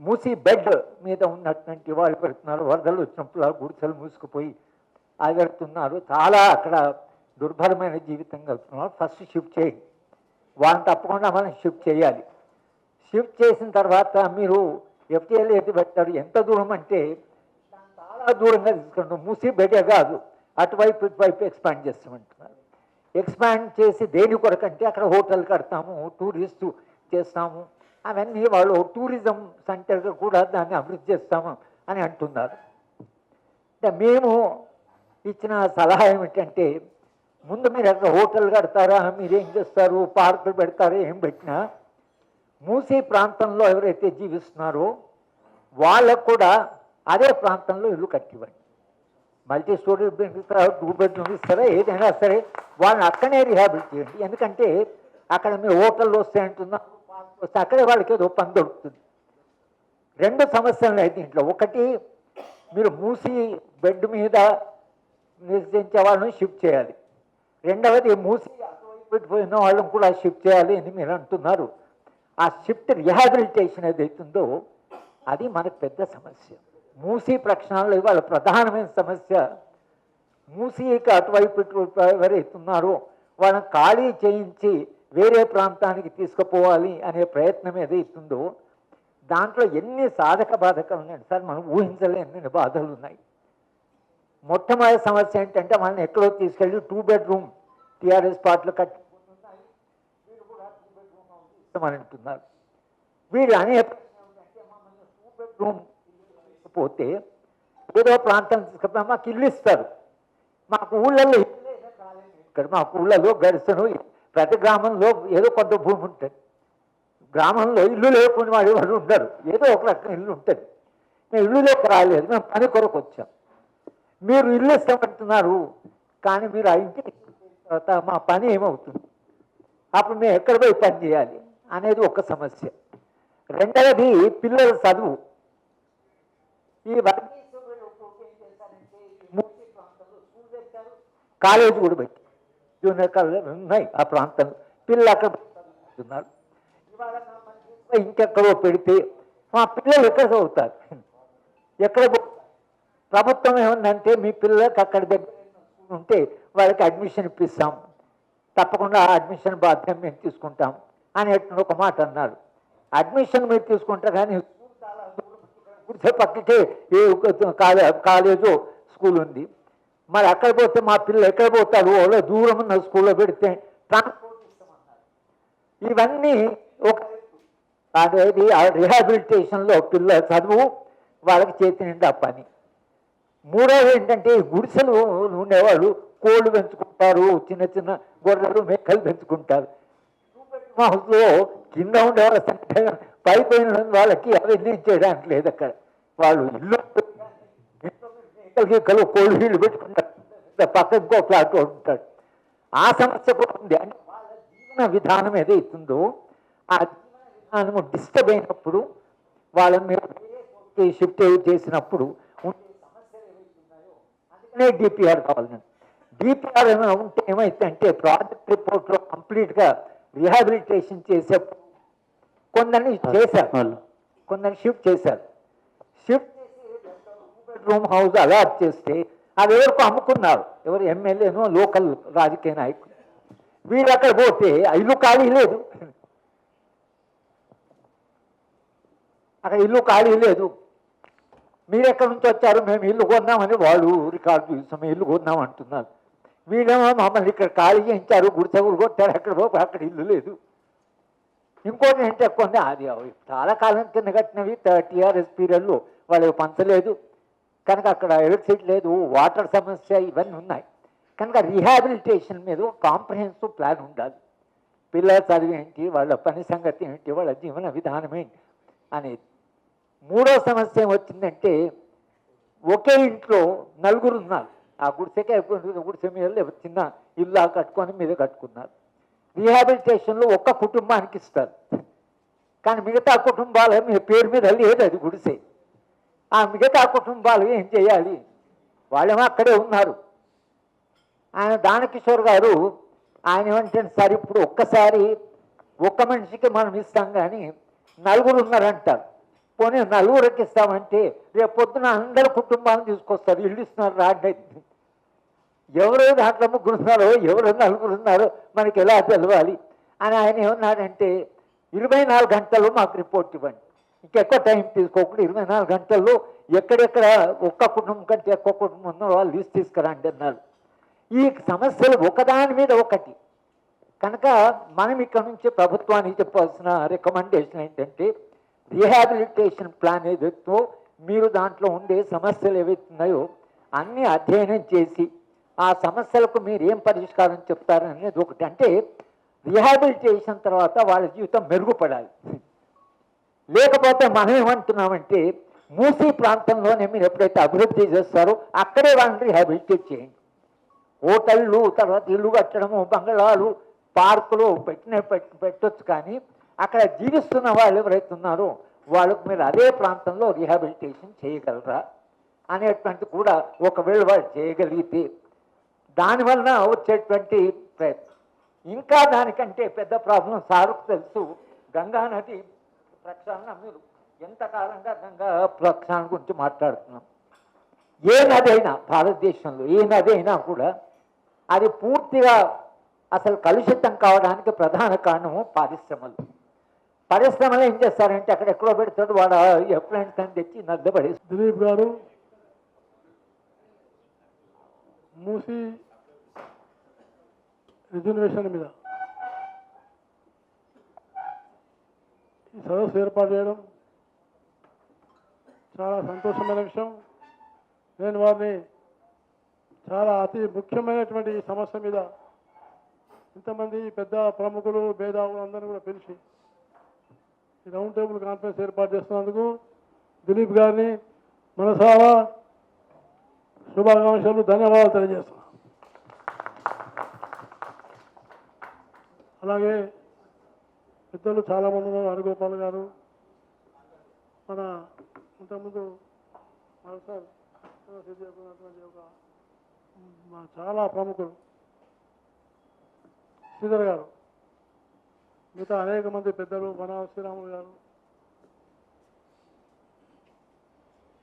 మూసి బెడ్ మీద ఉన్నటువంటి వాళ్ళు పెడుతున్నారు, వరదలు వచ్చినప్పుడు ఆ గుడిసెలు మూసుకుపోయి ఆగడుతున్నారు, చాలా అక్కడ దుర్భరమైన జీవితం గడుపుతున్నారు, ఫస్ట్ షిఫ్ట్ చేయండి, వాళ్ళని తప్పకుండా మనం షిఫ్ట్ చేయాలి. షిఫ్ట్ చేసిన తర్వాత మీరు ఎఫ్టీఎల్ ఎత్తి పెట్టారు, ఎంత దూరం అంటే చాలా దూరంగా తీసుకుంటాం, మూసి బెడే కాదు, అటువైపు ఇటువైపు ఎక్స్పాండ్ చేస్తామంటున్నారు. ఎక్స్పాండ్ చేసి దేని కొరకంటే అక్కడ హోటల్ కడతాము, టూరిస్టు చేస్తాము, అవన్నీ వాళ్ళు టూరిజం సెంటర్గా కూడా దాన్ని అభివృద్ధి చేస్తాము అని అంటున్నారు. అంటే మేము ఇచ్చిన సలహా ఏమిటంటే, ముందు మీరు అక్కడ హోటల్ కడతారా, మీరేం చేస్తారు, పార్కులు పెడతారా, ఏం పెట్టినా మూసీ ప్రాంతంలో ఎవరైతే జీవిస్తున్నారో వాళ్ళకు కూడా అదే ప్రాంతంలో ఇల్లు కట్టివ్వండి. మల్టీ స్టోరీ బిల్డింగ్ ఇస్తారా, 2 బెడ్రూమ్ ఇస్తారా, ఏదైనా సరే వాళ్ళని అక్కడే రిహాబిలిట్ చేయండి. ఎందుకంటే అక్కడ మీ హోటల్లో వస్తే అంటున్నా వస్తే అక్కడే వాళ్ళకి ఏదో పని దొరుకుతుంది. 2 సమస్యలు ఉన్నాయి దీంట్లో. ఒకటి, మీరు మూసి బెడ్ మీద నివసించే వాళ్ళని షిఫ్ట్ చేయాలి. రెండవది, మూసి పెట్టిపోయిన వాళ్ళని కూడా షిఫ్ట్ చేయాలి అని మీరు అంటున్నారు. ఆ షిఫ్ట్ రిహాబిలిటేషన్ ఏదైతుందో అది మనకు పెద్ద సమస్య. మూసీ ప్రక్షాళనలో ఇవాళ ప్రధానమైన సమస్య, మూసీకి అటువైపు ఎవరైతున్నారో వాళ్ళని ఖాళీ చేయించి వేరే ప్రాంతానికి తీసుకుపోవాలి అనే ప్రయత్నం ఏదైతుందో దాంట్లో ఎన్ని సాధక బాధకాలు ఉన్నాయి సార్, మనం ఊహించలేని బాధలు ఉన్నాయి. మొట్టమొదటి సమస్య ఏంటంటే, వాళ్ళని ఎక్కడో తీసుకెళ్ళి 2 బెడ్రూమ్ టీఆర్ఎస్ పార్టీలు కట్టుకుంటున్నాయి, వీళ్ళు కూడా 2 బెడ్రూమ్ ఇస్తామని అంటున్నారు. వీళ్ళు అనే 2 బెడ్రూమ్ పోతే ఏదో ప్రాంతం తీసుకుపోయి మాకు ఇల్లు ఇస్తారు. మాకు ఊళ్ళల్లో ఇక్కడ మాకు ఊళ్ళలో గడుస్తును ప్రతి గ్రామంలో ఏదో కొంత భూమి ఉంటుంది. గ్రామంలో ఇల్లు లేకుండా వాడు ఎవరు ఉండరు, ఏదో ఒక రకం ఇల్లు ఉంటుంది. మేము ఇల్లు లేక రాలేదు, మేము పని కొరకు వచ్చాం. మీరు ఇల్లు ఇస్తామంటున్నారు, కానీ మీరు ఆ ఇంటికి తర్వాత మా పని ఏమవుతుంది, అప్పుడు మేము ఎక్కడ పోయి పని చేయాలి అనేది ఒక సమస్య. రెండవది పిల్లల చదువు. ఈ కాలేజీ కూడా పెట్టి జూనియర్ కాలేజీలు ఉన్నాయి ఆ ప్రాంతంలో, పిల్లలు అక్కడ ఉన్నారు. ఇంకెక్కడో పెడితే మా పిల్లలు ఎక్కడ చదువుతారు, ఎక్కడ ప్రభుత్వం ఏముందంటే మీ పిల్లలకి అక్కడ దగ్గర ఉంటే వాళ్ళకి అడ్మిషన్ ఇప్పిస్తాం, తప్పకుండా ఆ అడ్మిషన్ బాధ్యత మేము తీసుకుంటాం అనేటువంటి ఒక మాట అన్నారు. అడ్మిషన్ మీరు తీసుకుంటారు కానీ గుడిసె పక్కకే ఏ కాలేజో స్కూల్ ఉంది, మరి అక్కడ పోతే మా పిల్లలు ఎక్కడ పోతారు, వాళ్ళు దూరం ఉన్న స్కూల్లో పెడితే ట్రాన్స్పోర్ట్ ఇస్తామన్నారు. ఇవన్నీ ఒక అనేది రిహాబిలిటేషన్లో పిల్లల చదువు, వాళ్ళకి చేతి నిండా పని. మూడవది ఏంటంటే గుడిసెలు ఉండేవాళ్ళు కోళ్ళు పెంచుకుంటారు, చిన్న చిన్న గొర్రెలు మేకలు పెంచుకుంటారు. హౌస్లో కింద ఉండేవాళ్ళ సంఖ్య పైపోయిన వాళ్ళకి అవన్నీ చేయడానికి లేదు. అక్కడ వాళ్ళు ఇల్లు మేకలు కోళ్ళు వీళ్ళు పెట్టుకుంటారు, పక్క ఇంకో ఫ్లాట్ ఉంటాడు. ఆ సమస్య కూడా ఉంది. అంటే వాళ్ళ జీవన విధానం ఏదైతుందో ఆ జీవన విధానము డిస్టర్బ్ అయినప్పుడు వాళ్ళని మీరు షిఫ్ట్ చేసినప్పుడు ఉండే సమస్యలు ఏవైతున్నాయో అందుకనే డిపిఆర్ కావాలండి. డిపిఆర్ ఏమైనా ఉంటే ఏమైందంటే ప్రాజెక్ట్ రిపోర్ట్లో కంప్లీట్గా రిహాబిలిటేషన్ చేసే కొందరిని చేశారు, కొందరిని షిఫ్ట్ చేశారు. షిఫ్ట్ చేసి రూమ్ హౌస్ అలాట్ చేస్తే అది ఎవరికి అమ్ముకున్నారు, ఎవరు ఎమ్మెల్యేనో లోకల్ రాజకీయ నాయకులు. వీళ్ళు అక్కడ పోతే ఇల్లు ఖాళీ లేదు, అక్కడ ఇల్లు ఖాళీ లేదు. మీరు ఎక్కడి నుంచి వచ్చారు, మేము ఇల్లు కొన్నామని వాళ్ళు రికార్డు చూసాం, ఇల్లు కొన్నాం అంటున్నారు. వీళ్ళేమో మమ్మల్ని ఇక్కడ ఖాళీ చేయించారు, గుడిసెగులు కొట్టారు, అక్కడ పోయి అక్కడ ఇల్లు లేదు. ఇంకోటి ఏంటంటే కొన్ని అది చాలా కాలం కింద కట్టినవి టీఆర్ఎస్ పీరియడ్లో వాళ్ళకి పంచలేదు కనుక అక్కడ ఎలక్ట్రిసిటీ లేదు, వాటర్ సమస్య ఇవన్నీ ఉన్నాయి. కనుక రీహాబిలిటేషన్ మీద కాంప్రహెన్సివ్ ప్లాన్ ఉండాలి. పిల్లల చదువు ఏంటి, వాళ్ళ పని సంగతి ఏంటి, వాళ్ళ జీవన విధానం ఏంటి అనేది. మూడో సమస్య ఏమొచ్చిందంటే ఒకే ఇంట్లో నలుగురు ఉన్నారు, ఆ గుడిసెకే గుడిసె మీద చిన్న ఇల్లు కట్టుకొని మీద కట్టుకున్నారు. రీహాబిలిటేషన్లో ఒక్క కుటుంబానికి ఇస్తారు, కానీ మిగతా కుటుంబాల మీ పేరు మీద లేదు అది గుడిసె. ఆ మిగతా కుటుంబాలు ఏం చేయాలి, వాళ్ళేమో అక్కడే ఉన్నారు. ఆయన దానకిషోర్ గారు ఆయన ఏమంటే సార్ ఇప్పుడు ఒక్కసారి ఒక్క మనిషికి మనం ఇస్తాం కానీ నలుగురు ఉన్నారంటారు, పోనీ నలుగురికి ఇస్తామంటే రేపు పొద్దున అందరు కుటుంబాలను తీసుకొస్తారు, ఇల్లు ఇస్తున్నారు రాండి. ఎవరో దాంట్లో ముగ్గురు ఉన్నారో ఎవరో నలుగురు ఉన్నారో మనకి ఎలా తెలవాలి అని ఆయన ఏమన్నాడంటే 24 గంటల్లో మాకు రిపోర్ట్ ఇవ్వండి, ఇంకెక్కువ టైం తీసుకోకుండా 24 గంటల్లో ఎక్కడెక్కడ ఒక్క కుటుంబం కంటే ఎక్కువ కుటుంబం ఉన్నో వాళ్ళు లిస్ట్ తీసుకురండి అన్నారు. ఈ సమస్యలు ఒకదాని మీద ఒకటి కనుక మనం ఇక్కడ నుంచి ప్రభుత్వానికి చెప్పాల్సిన రికమెండేషన్ ఏంటంటే రీహాబిలిటేషన్ ప్లాన్ ఏదైతే మీరు దాంట్లో ఉండే సమస్యలు ఏవైతున్నాయో అన్నీ అధ్యయనం చేసి ఆ సమస్యలకు మీరు ఏం పరిష్కారం చెప్తారనేది ఒకటి. అంటే రీహాబిలిటేషన్ తర్వాత వాళ్ళ జీవితం మెరుగుపడాలి. లేకపోతే మనం ఏమంటున్నామంటే మూసీ ప్రాంతంలోనే మీరు ఎప్పుడైతే అభివృద్ధి చేస్తారో అక్కడే వాళ్ళని రీహాబిలిటేట్ చేయండి. హోటళ్ళు తర్వాత ఇల్లు కట్టడము బంగళాలు పార్కులు పెట్టొచ్చు, కానీ అక్కడ జీవిస్తున్న వాళ్ళు ఎవరైతే ఉన్నారో వాళ్ళకు మీరు అదే ప్రాంతంలో రీహాబిలిటేషన్ చేయగలరా అనేటువంటి కూడా ఒకవేళ వాళ్ళు చేయగలిగితే దానివల్ల వచ్చేటువంటి ప్రయత్నం. ఇంకా దానికంటే పెద్ద ప్రాబ్లం సార్కు తెలుసు, గంగా నది ప్రక్షాళన. మీరు ఎంతకాలంగా గంగా ప్రక్షాళన గురించి మాట్లాడుతున్నాం. ఏ నది అయినా భారతదేశంలో ఏ నది అయినా కూడా అది పూర్తిగా అసలు కలుషితం కావడానికి ప్రధాన కారణము పరిశ్రమలు. పరిశ్రమలు ఏం చేస్తారంటే అక్కడ ఎక్కడో పెడతాడు వాడు ఎఫ్లెంట్స్ అని తెచ్చి నద్ద పడి. దిలీప్ గారు మూసి రిజర్వేషన్ మీద ఈ సదస్సు ఏర్పాటు చేయడం చాలా సంతోషమైన విషయం. నేను వారిని చాలా అతి ముఖ్యమైనటువంటి ఈ సమస్య మీద ఇంతమంది పెద్ద ప్రముఖులు భేదావులు అందరూ కూడా పిలిచి ఈ రౌండ్ టేబుల్ కాన్ఫరెన్స్ ఏర్పాటు చేస్తున్నందుకు దిలీప్ గారిని మనసారా శుభాకాంక్షలు, ధన్యవాదాలు తెలియజేస్తున్నాను. అలాగే పెద్దలు చాలామంది ఉన్నారు. హరిగోపాల్ గారు, మన ఇంతకుముందు సార్ సిద్ధినటువంటి ఒక చాలా ప్రముఖులు శ్రీధర్ గారు, మిగతా అనేక మంది పెద్దలు, మన శ్రీరాములు గారు,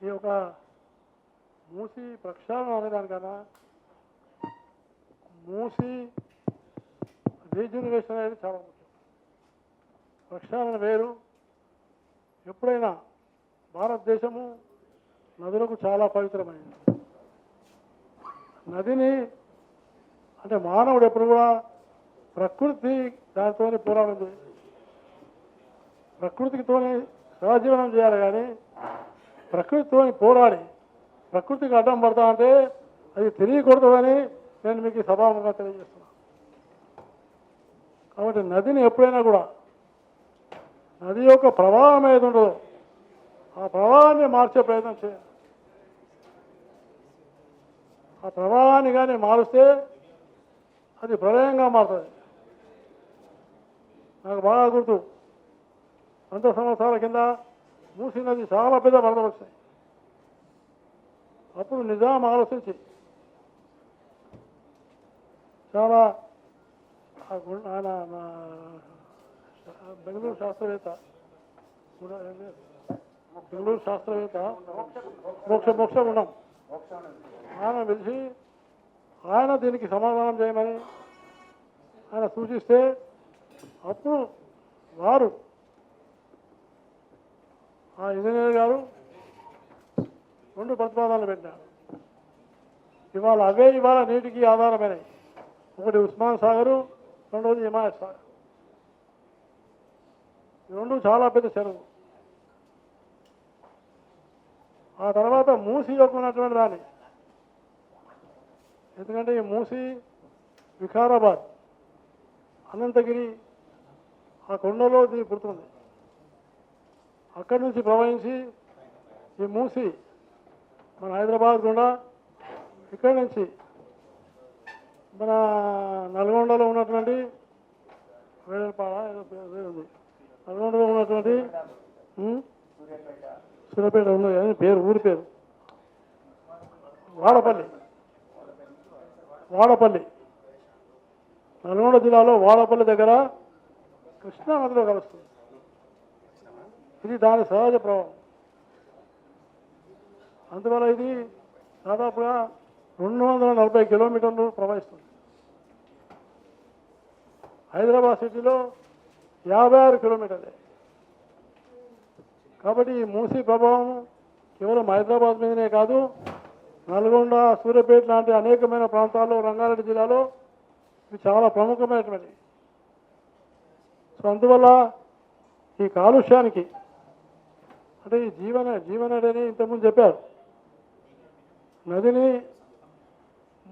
ఈ యొక్క మూసి ప్రక్షాళన అనేదానికన్నా మూసి రీజనరేషన్ అనేది చాలా ముఖ్యం. ప్రక్షాళన వేరు. ఎప్పుడైనా భారతదేశము నదులకు చాలా పవిత్రమైనది. నదిని అంటే మానవుడు ఎప్పుడు కూడా ప్రకృతి దానితో పోరాటం చేయాలి, ప్రకృతితో సహజీవనం చేయాలి. కానీ ప్రకృతితో పోరాడి ప్రకృతికి అడ్డం పడతా అంటే అది తెలియకూడదని నేను మీకు సభాముఖంగా తెలియజేస్తున్నాను. కాబట్టి నదిని ఎప్పుడైనా కూడా నది యొక్క ప్రవాహం ఏది ఉండదో ఆ ప్రవాహాన్ని మార్చే ప్రయత్నం చేయాలి. ఆ ప్రవాహాన్ని కానీ మారుస్తే అది ప్రళయంగా మారుతుంది. నాకు బాగా గుర్తు, 100 సంవత్సరాల కింద మూసీ నది చాలా పెద్ద వరదలు వచ్చాయి. అప్పుడు నిజాం ఆలోచించి చాలా ఆయన బెంగళూరు శాస్త్రవేత్త మోక్ష గుణం ఆయన పిలిచి ఆయన దీనికి సమాధానం చేయమని ఆయన సూచిస్తే అప్పుడు వారు ఆ ఇంజనీర్ గారు 2 ప్రతిపాదనలు పెట్టారు. ఇవాళ నీటికి ఆధారమైనవి. ఒకటి ఉస్మాన్ సాగరు, రెండవది హిమాయత్ సాగర్. ఈ 2 చాలా పెద్ద చెరువు. ఆ తర్వాత మూసి యొక్క ఉన్నటువంటి దాన్ని, ఎందుకంటే ఈ మూసి వికారాబాద్, అనంతగిరి ఆ కొండలో దీన్ని పుడుతుంది. అక్కడి నుంచి ప్రవహించి ఈ మూసి మన హైదరాబాద్ గుండా ఇక్కడి నుంచి మన నల్గొండలో ఉన్నటువంటి వేడపాడ ఏదో పేరు ఉంది, నల్గొండలో ఉన్నటువంటి సూర్యాపేట ఉంది కానీ ఊరి పేరు వాడపల్లి నల్గొండ జిల్లాలో వాడపల్లి దగ్గర కృష్ణా నదిలో కలుస్తుంది. ఇది దాని సహజ ప్రవాహం. అందువల్ల ఇది దాదాపుగా 240 కిలోమీటర్లు ప్రవహిస్తుంది. హైదరాబాద్ సిటీలో 56 కిలోమీటర్లే. కాబట్టి ఈ మూసీ ప్రభావం కేవలం హైదరాబాద్ మీదనే కాదు, నల్గొండ, సూర్యాపేట లాంటి అనేకమైన ప్రాంతాల్లో, రంగారెడ్డి జిల్లాలో ఇవి చాలా ప్రముఖమైనటువంటి. సో అందువల్ల ఈ కాలుష్యానికి అంటే ఈ జీవనడి అని ఇంతకుముందు చెప్పారు. నదిని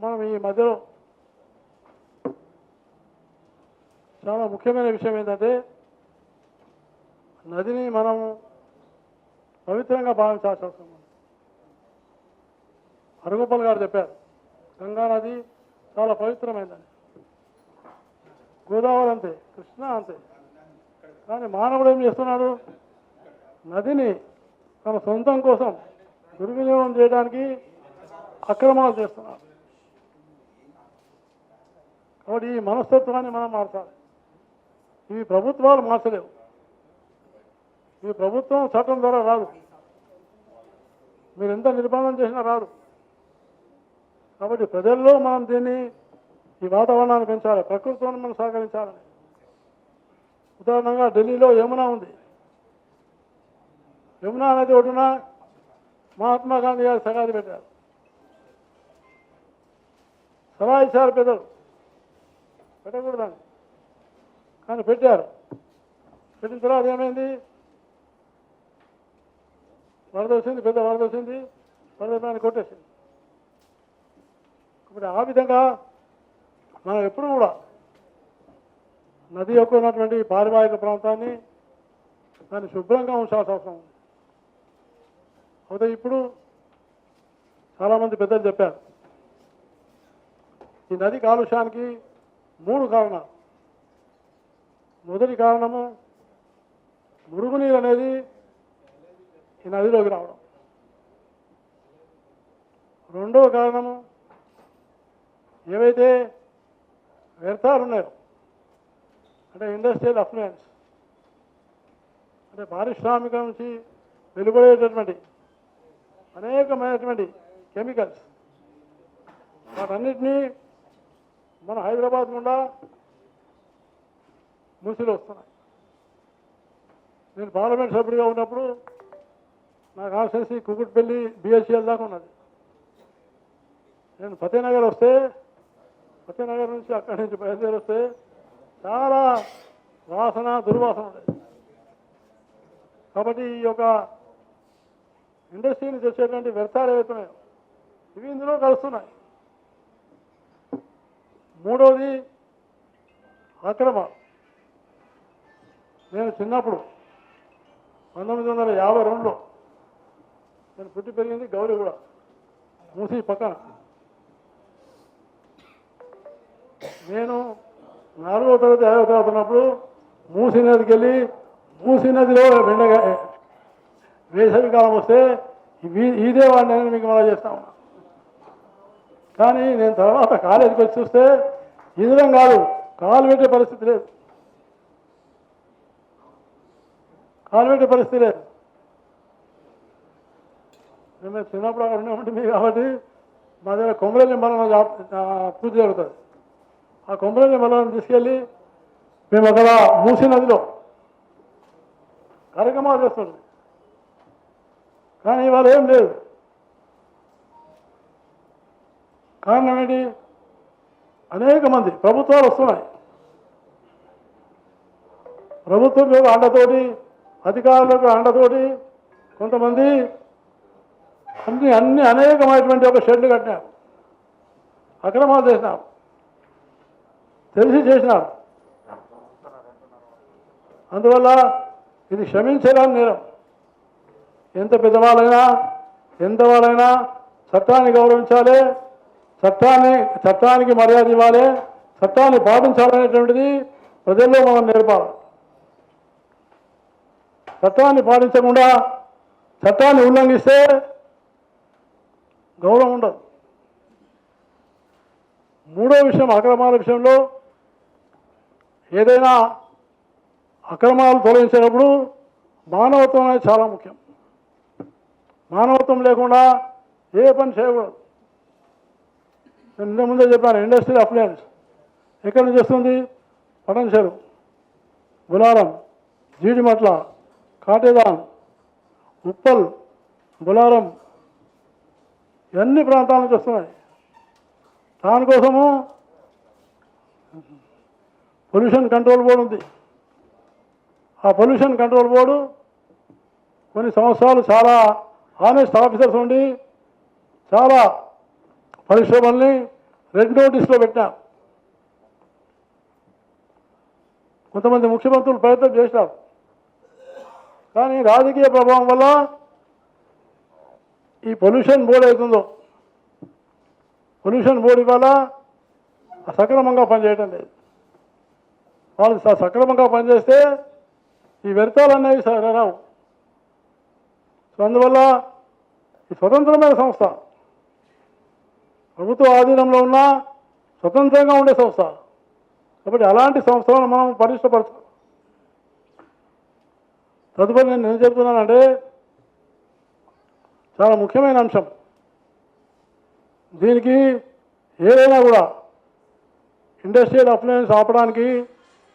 మనం ఈ మధ్యలో చాలా ముఖ్యమైన విషయం ఏంటంటే నదిని మనం పవిత్రంగా భావించాల్సిన అవసరం ఉంది. హరిగోపాల్ గారు చెప్పారు గంగా నది చాలా పవిత్రమైందని. గోదావరి అంతే, కృష్ణ అంతే. కానీ మానవుడు ఏం చేస్తున్నాడు? నదిని తన సొంతం కోసం దుర్వినియోగం చేయడానికి అక్రమాలు చేస్తున్నారు. కాబట్టి ఈ మనస్తత్వాన్ని మనం మార్చాలి. ఇవి ప్రభుత్వాలు మార్చలేవు. ఈ ప్రభుత్వం చట్టం ద్వారా రాదు. మీరు ఎంత నిర్బంధం చేసినా రాదు. కాబట్టి ప్రజల్లో మనం దీన్ని ఈ వాతావరణాన్ని పెంచాలి, ప్రకృతితో మనం సహకరించాలని. ఉదాహరణగా ఢిల్లీలో యమునా ఉంది. యమునా నది ఒడ్డున మహాత్మా గాంధీ గారు సమాధి పెట్టారు. సలహా ఇచ్చారు పెద్దలు, పెట్టకూడదని, కానీ పెట్టారు. పెట్టిన తర్వాత ఏమైంది? వరద వచ్చింది, పెద్ద వరద వచ్చింది, వరద దాన్ని కొట్టేసింది. కాబట్టి ఆ విధంగా మనం ఎప్పుడు కూడా నది యొక్క ఉన్నటువంటి పారివాహిక ప్రాంతాన్ని దాన్ని శుభ్రంగా ఉంచాల్సిన అవసరం ఉంది. అయితే ఇప్పుడు చాలామంది పెద్దలు చెప్పారు, ఈ నది కాలుష్యానికి 3 కారణాలు. మొదటి కారణము మురుగునీరు అనేది ఈ నదిలోకి రావడం. రెండవ కారణము ఏవైతే వ్యర్థాలు ఉన్నాయో అంటే ఇండస్ట్రియల్ అఫ్లుయెన్స్, అంటే పారిశ్రామిక నుంచి వెలువడేటటువంటి అనేకమైనటువంటి కెమికల్స్, వాటన్నిటినీ మన హైదరాబాద్ గుండా మూసిలో వస్తున్నాయి. నేను పార్లమెంట్ సభ్యుడిగా ఉన్నప్పుడు నా కాన్స్టిట్యున్సీ కుకుట్పల్లి బిహెచ్ఎల్ దాకా ఉన్నది. నేను ఫతేనగర్ వస్తే, ఫతేనగర్ నుంచి అక్కడి నుంచి బయలుదేరి వస్తే చాలా వాసన, దుర్వాసన ఉండేది. కాబట్టి ఈ యొక్క ఇండస్ట్రీ నుంచి వచ్చేటువంటి వ్యర్థాలు ఏవైతున్నాయో ఇవి ఇందులో కలుస్తున్నాయి. మూడవది అక్రమాలు. నేను చిన్నప్పుడు 1952లో నేను పుట్టి పెరిగింది గౌరీగూడ, మూసీ పక్కన. నేను 4వ తరగతి 5వ తరగతి ఉన్నప్పుడు మూసీ నదికి వెళ్ళి మూసీ నదిలో వేసవి కాలం వస్తే ఇదే వాడిని నేను మీకు మళ్ళీ చేస్తాను. కానీ నేను తర్వాత కాలేజీకి వచ్చి చూస్తే ఇదిరం కాదు, కాలు పెట్టే పరిస్థితి లేదు, కాలు పెట్టే పరిస్థితి లేదు. మేము చిన్నప్పుడు అక్కడ ఉండేమంటే కాబట్టి మా దగ్గర కొమరల్లి మరణం పూజ జరుగుతుంది. ఆ కొమరల్లి మరణం తీసుకెళ్ళి మేము అక్కడ మూసీ నదిలో కార్యక్రమాలు చేస్తుంటాం. కానీ ఇవాళ ఏం లేదు. కారణం ఏంటి? అనేక మంది ప్రభుత్వాలు వస్తున్నాయి, ప్రభుత్వం యొక్క అండతోటి, అధికారులకు అండతోటి కొంతమంది అన్ని అనేకమైనటువంటి ఒక షెడ్లు కట్టినారు, అక్రమాలు చేసినారు, తెలిసి చేసినారు. అందువల్ల ఇది క్షమించరాని నేరం. ఎంత పెద్దవాళ్ళైనా ఎంత వాళ్ళైనా చట్టాన్ని గౌరవించాలి, చట్టానికి మర్యాద ఇవ్వాలి, చట్టాన్ని పాటించాలనేటువంటిది ప్రజల్లో మనం నేర్పాలి. చట్టాన్ని పాటించకుండా చట్టాన్ని ఉల్లంఘిస్తే గౌరవం ఉండదు. మూడో విషయం, అక్రమాల విషయంలో ఏదైనా అక్రమాలు తొలగించేటప్పుడు మానవత్వం అనేది చాలా ముఖ్యం. మానవత్వం లేకుండా ఏ పని చేయకూడదు. నేను ఇంత ముందే చెప్పాను, ఇండస్ట్రియల్ అఫ్లుయెన్స్ ఎక్కడి నుంచి వస్తుంది? పటన్ చెరువు, బులారం, జీడిమట్ల, కాటేదాన్, ఉప్పల్, బులారం ఇవన్నీ ప్రాంతాల నుంచి వస్తున్నాయి. దానికోసము పొల్యూషన్ కంట్రోల్ బోర్డు ఉంది. ఆ పొల్యూషన్ కంట్రోల్ బోర్డు కొన్ని సంవత్సరాలు చాలా ఆనెస్ట్ ఆఫీసర్స్ ఉండి చాలా పరిశ్రమల్ని రెడ్ నోటీస్లో పెట్టాం. కొంతమంది ముఖ్యమంత్రులు ప్రయత్నం చేశారు, కానీ రాజకీయ ప్రభావం వల్ల ఈ పొల్యూషన్ బోర్డు అవుతుందో, పొల్యూషన్ బోర్డు వల్ల సక్రమంగా పనిచేయటం లేదు. వాళ్ళు సక్రమంగా పనిచేస్తే ఈ వ్యర్థాలు అనేవి రావు. సో అందువల్ల ఈ స్వతంత్రమైన సంస్థ, ప్రభుత్వ ఆధీనంలో ఉన్న స్వతంత్రంగా ఉండే సంస్థ. కాబట్టి అలాంటి సంస్థలను మనం పటిష్టపరచాలి. తదుపరి నేను ఏం చెప్తున్నానంటే చాలా ముఖ్యమైన అంశం. దీనికి ఏదైనా కూడా ఇండస్ట్రియల్ అఫ్లుయెన్స్ ఆపడానికి,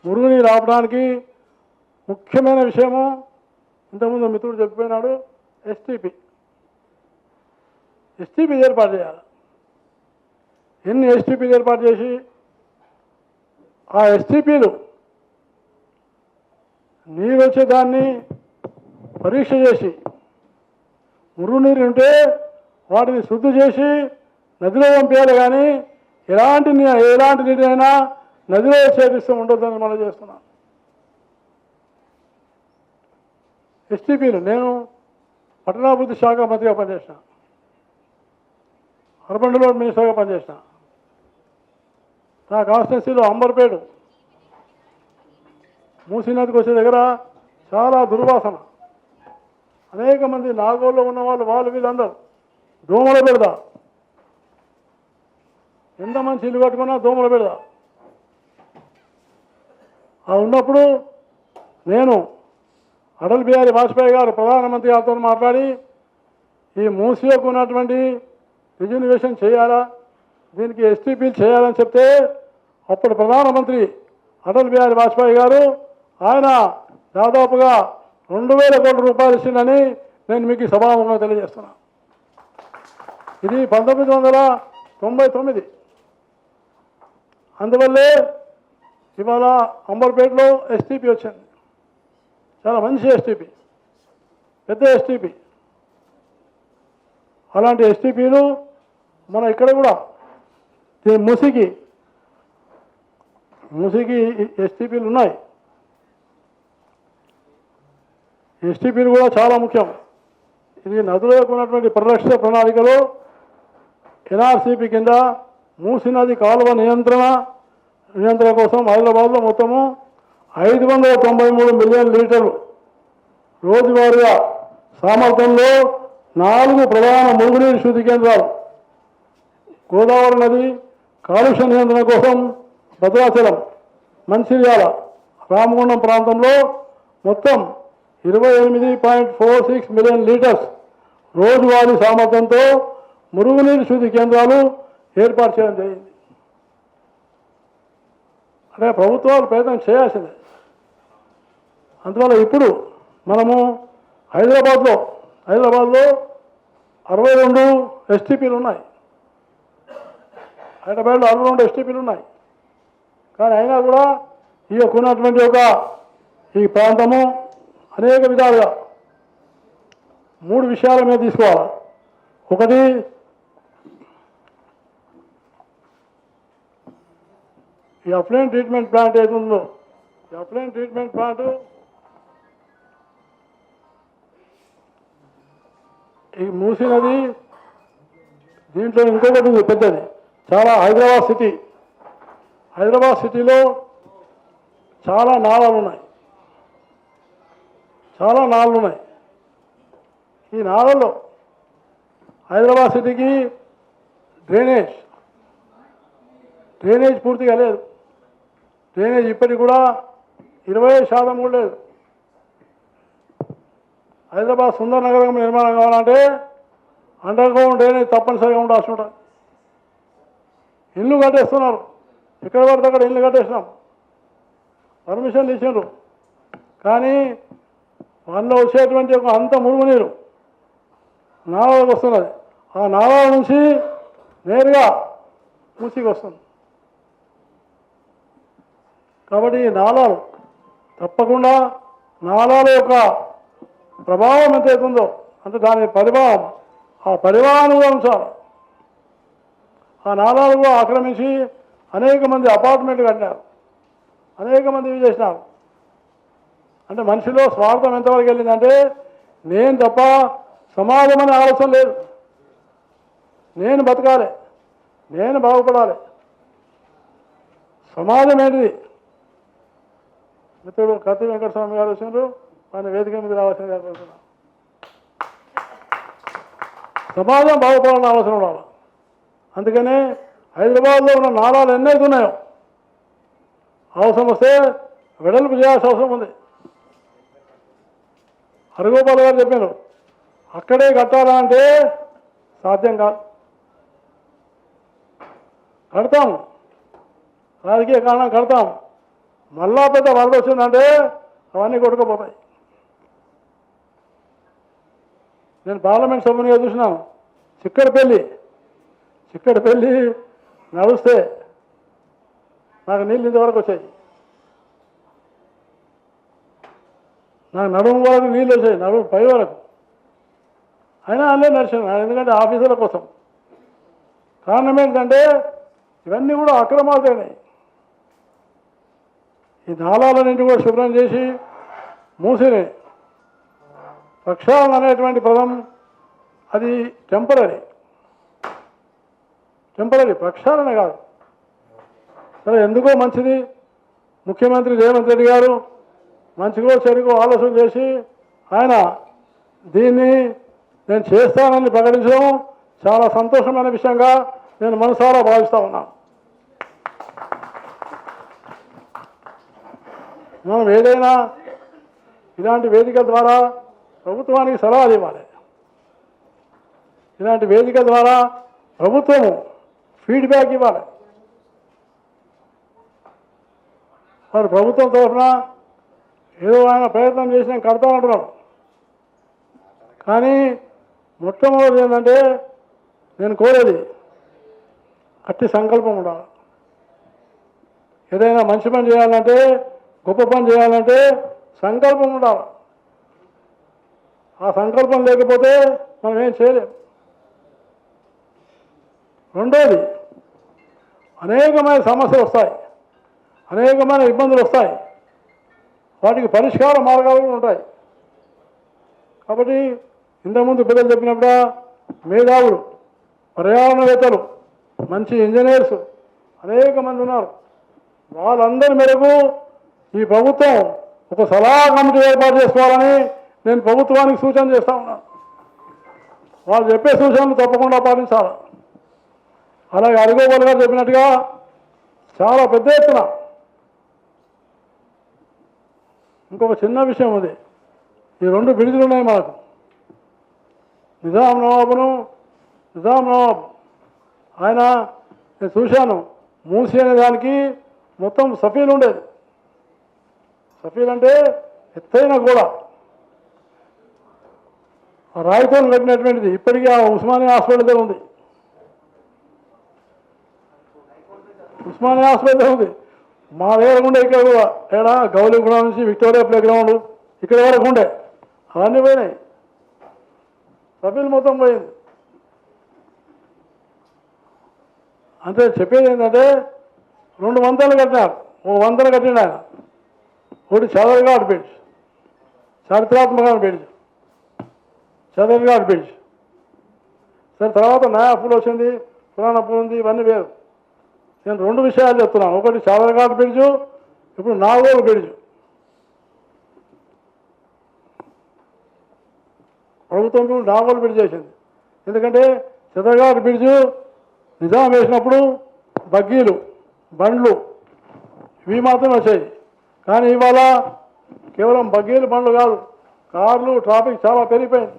మురుగునీరు ఆపడానికి ముఖ్యమైన విషయము ఇంతకుముందు మిత్రుడు చెప్పిపోయినాడు, ఎస్టీపీ ఏర్పాటు చేయాలి. ఎన్ని ఎస్టీపీలు ఏర్పాటు చేసి ఆ ఎస్టీపీలు నీరు వచ్చేదాన్ని పరీక్ష చేసి మురుగునీరు ఉంటే వాటిని శుద్ధి చేసి నదిలో పంపించాలి, కానీ ఎలాంటి నీటినైనా నదిలో చేపిస్తూ ఉండొద్దని మనం చేస్తున్నాం. ఎస్టీపీలు నేను పట్టణాభివృద్ధి శాఖ మంత్రిగా పనిచేసిన, అర్బన్ డెవలప్మెంట్ మినిస్టర్గా పనిచేసిన. నా కాన్స్టిట్యున్సీలో అంబర్పేట మూసీ నదికి వచ్చే దగ్గర చాలా దుర్వాసన. అనేక మంది నాగోల్లో ఉన్న వాళ్ళు వీళ్ళందరూ దోమల పెడదా, ఎంత మంచి ఇల్లు కట్టుకున్నా దోమల పెడదా. ఉన్నప్పుడు నేను అటల్ బిహారీ వాజ్పేయి గారు ప్రధానమంత్రి గారితో మాట్లాడి ఈ మూసీకు ఉన్నటువంటి రిజర్వేషన్ చేయాలా, దీనికి ఎస్టీపీలు చేయాలని చెప్తే అప్పుడు ప్రధానమంత్రి అటల్ బిహారీ వాజ్పేయి గారు ఆయన దాదాపుగా 2000 కోట్ల రూపాయలు ఇచ్చిందని నేను మీకు సభాముఖంగా తెలియజేస్తున్నా. ఇది 1999. అందువల్లే ఇవాళ అంబర్పేటలో ఎస్టీపీ వచ్చింది. చాలా మంచి ఎస్టీపీ, పెద్ద ఎస్టీపీ. అలాంటి ఎస్టీపీలు మన ఇక్కడ కూడా మూసీకి ఎస్టీపీలు ఉన్నాయి. ఎస్టీపీలు కూడా చాలా ముఖ్యం. ఇది నదుల యొక్క ఉన్నటువంటి పరిరక్షణ ప్రణాళికలో ఎన్ఆర్సీపీ కింద మూసీ నది కాలువ నియంత్రణ కోసం హైదరాబాద్లో మొత్తము 593 మిలియన్ లీటర్లు రోజువారీగా సామర్థ్యంలో 4 ప్రధాన మురుగునీరు శుద్ధి కేంద్రాలు, గోదావరి నది కాలుష్య నియంత్రణ కోసం భద్రాచలం, మంచిర్యాల, రామగుండం ప్రాంతంలో మొత్తం 28.46 మిలియన్ లీటర్స్ రోజువారీ సామర్థ్యంతో మురుగునీరు శుద్ధి కేంద్రాలు ఏర్పాటు చేయడం జరిగింది. అంటే ప్రభుత్వాలు ప్రయత్నం చేయాల్సిందే. అందువల్ల ఇప్పుడు మనము హైదరాబాద్లో 62 ఎస్టీపీలు ఉన్నాయి. హైదరాబాద్లో 62 ఎస్టీపీలు ఉన్నాయి. కానీ అయినా కూడా ఈ యొక్క ఉన్నటువంటి ఈ ప్రాంతము అనేక విధాలుగా 3 విషయాల మీద తీసుకోవాలి. ఒకటి, ఈ అఫ్లైన్ ట్రీట్మెంట్ ప్లాంట్ ఏది ఉందో, ఈ అఫ్లైన్ ట్రీట్మెంట్ ప్లాంట్ ఈ మూసీ నది దీంట్లో ఇంకొకటి ఉంది పెద్దది, చాలా హైదరాబాద్ సిటీలో చాలా నాళాలు ఉన్నాయి. ఈ నాళల్లో హైదరాబాద్ సిటీకి డ్రైనేజ్ పూర్తిగా లేదు. డ్రైనేజ్ ఇప్పటికి కూడా 20% కూడా లేదు. హైదరాబాద్ సుందర నగరం నిర్మాణం కావాలంటే అండర్ గ్రౌండ్ డ్రైనేజ్ తప్పనిసరిగా ఉండాల్సి ఉంటుంది. ఇల్లు కట్టేస్తున్నారు, ఎక్కడ పడితే అక్కడ ఇల్లు కట్టేసినాం, పర్మిషన్లు ఇచ్చిండ్రు. కానీ అందులో వచ్చేటువంటి అంత మురుగునీరు నాళాలకు వస్తున్నది. ఆ నాళాల నుంచి నేరుగా మూసీకి వస్తుంది. కాబట్టి ఈ నాళాలు తప్పకుండా నాళాల యొక్క ప్రభావం ఎంత అవుతుందో, అంటే దాని పరిభావం, ఆ పరిభావాన్ని కూడా ఉంచాలి. ఆ నాళాలు కూడా ఆక్రమించి అనేక మంది అపార్ట్మెంట్లు కట్టినారు, అనేక మంది ఇవి చేసినారు. అంటే మనిషిలో స్వార్థం ఎంతవరకు వెళ్ళిందంటే నేను తప్ప సమాజం అనే ఆలోచన లేదు. నేను బతకాలి, నేను బాగుపడాలి. సమాజం ఏంటిది? మిత్రుడు కత్తి వెంకటస్వామి గారు వచ్చినారు, ఆయన వేదిక మీద రావాల్సింది అనుకుంటున్నా. సమాజం బాగుపడాలని అవసరం ఉండాలి. అందుకనే హైదరాబాద్లో ఉన్న నాళాలు ఎన్నైతే ఉన్నాయో అవసరం వస్తే వెడల్పు చేయాల్సిన అవసరం ఉంది. హరిగోపాల్ గారు చెప్పారు, అక్కడే కట్టాలా అంటే సాధ్యం కాదు. కడతాము, రాజకీయ కారణం కడతాము, మళ్ళా పెద్ద వరద వచ్చిందంటే అవన్నీ కొట్టుకుపోతాయి. నేను పార్లమెంట్ సభ్యునిగా చూసినాను. చిక్కడపల్లి నడుస్తే నాకు నీళ్ళు ఇంతవరకు వచ్చాయి, నాకు నడుము వరకు నీళ్ళు వచ్చాయి, నడుము పై వరకు. అయినా అల్లే నడిచాను, ఎందుకంటే ఆఫీసుల కోసం. కారణం ఏంటంటే ఇవన్నీ కూడా అక్రమాలైనాయి. ఈ నాళాలన్నింటి కూడా శుభ్రం చేసి మూసిని ప్రక్షాళన అనేటువంటి పదం అది టెంపరీ ప్రక్షాళన కాదు. సరే, ఎందుకో మంచిది ముఖ్యమంత్రి రేవంత్ రెడ్డి గారు మంచిగా చెడుకో ఆలోచన చేసి ఆయన దీన్ని నేను చేస్తానని ప్రకటించడం చాలా సంతోషమైన విషయంగా నేను మనసారా భావిస్తూ ఉన్నాను. మనం ఏదైనా ఇలాంటి వేదిక ద్వారా ప్రభుత్వానికి సలహాలు ఇవ్వాలి. ఇలాంటి వేదిక ద్వారా ప్రభుత్వము ఫీడ్బ్యాక్ ఇవ్వాలి. మరి ప్రభుత్వం తరఫున ఏదో ఆయన ప్రయత్నం చేసి నేను కడతానంటున్నాడు. కానీ మొట్టమొదటి ఏంటంటే నేను కోరేది అట్టి సంకల్పం ఉండాలి. ఏదైనా మంచి పని చేయాలంటే, గొప్ప పని చేయాలంటే సంకల్పం ఉండాలి. ఆ సంకల్పం లేకపోతే మనం ఏం చేయలేం. రెండోది, అనేకమైన సమస్యలు వస్తాయి, అనేకమైన ఇబ్బందులు వస్తాయి, వాటికి పరిష్కార మార్గాలు కూడా ఉంటాయి. కాబట్టి ఇంతకుముందు పెద్దలు చెప్పినప్పుడు మేధావులు, పర్యావరణవేత్తలు, మంచి ఇంజనీర్స్ అనేక మంది ఉన్నారు. వాళ్ళందరి మేరకు ఈ ప్రభుత్వం ఒక సలహా కమిటీ ఏర్పాటు చేసుకోవాలని నేను ప్రభుత్వానికి సూచన చేస్తా ఉన్నాను. వాళ్ళు చెప్పే సూచనలు తప్పకుండా పాటించాలి. అలాగే అరిగోపాల్ గారు చెప్పినట్టుగా చాలా పెద్ద ఎత్తున ఇంకొక చిన్న విషయం ఉంది. ఈ 2 బ్రిడ్జిలు ఉన్నాయి మనకు. నిజాం నవాబ్ ఆయన నేను చూశాను, మూసి అనే దానికి మొత్తం సఫీలు ఉండేది. సఫీల్ అంటే ఎత్తైన గోడ, రాయితో కట్టినటువంటిది. ఇప్పటికీ ఆ ఉస్మానియా హాస్పిటల్ దగ్గర ఉంది. ఉస్మానియా హాస్పిటల్ ఉంది. మా దగ్గర ఉండే ఇక్కడ కూడా ఏడా గౌలీగూడ నుంచి విక్టోరియా ప్లే గ్రౌండ్ ఇక్కడ వరకు ఉండే, అవన్నీ పోయినాయి. సభ్యులు మొత్తం పోయింది. అంటే చెప్పేది ఏంటంటే 2 వంతెనలు కట్టినారు. ఓ వంతెన కట్టిండు ఆయన. ఒకటి చదరఘాట్ బ్రిడ్జ్, చారిత్రాత్మకమైన బ్రిడ్జ్, చదరఘాట్ బ్రిడ్జ్. సరే, తర్వాత నయా పూల్ వచ్చింది, పురాణ పూల్ ఉంది, ఇవన్నీ వేరు. నేను 2 విషయాలు చెప్తున్నాను. ఒకటి చదరఘాట్ బ్రిడ్జు, ఇప్పుడు నాగోల్ బ్రిడ్జు. ప్రభుత్వం నాగోల్ బ్రిడ్జ్ చేసింది. ఎందుకంటే చదరఘాట్ బ్రిడ్జు నిజాం వేసినప్పుడు బగ్గీలు, బండ్లు ఇవి మాత్రం వచ్చాయి. కానీ ఇవాళ కేవలం బగ్గీలు, బండ్లు కాదు, కార్లు, ట్రాఫిక్ చాలా పెరిగిపోయింది.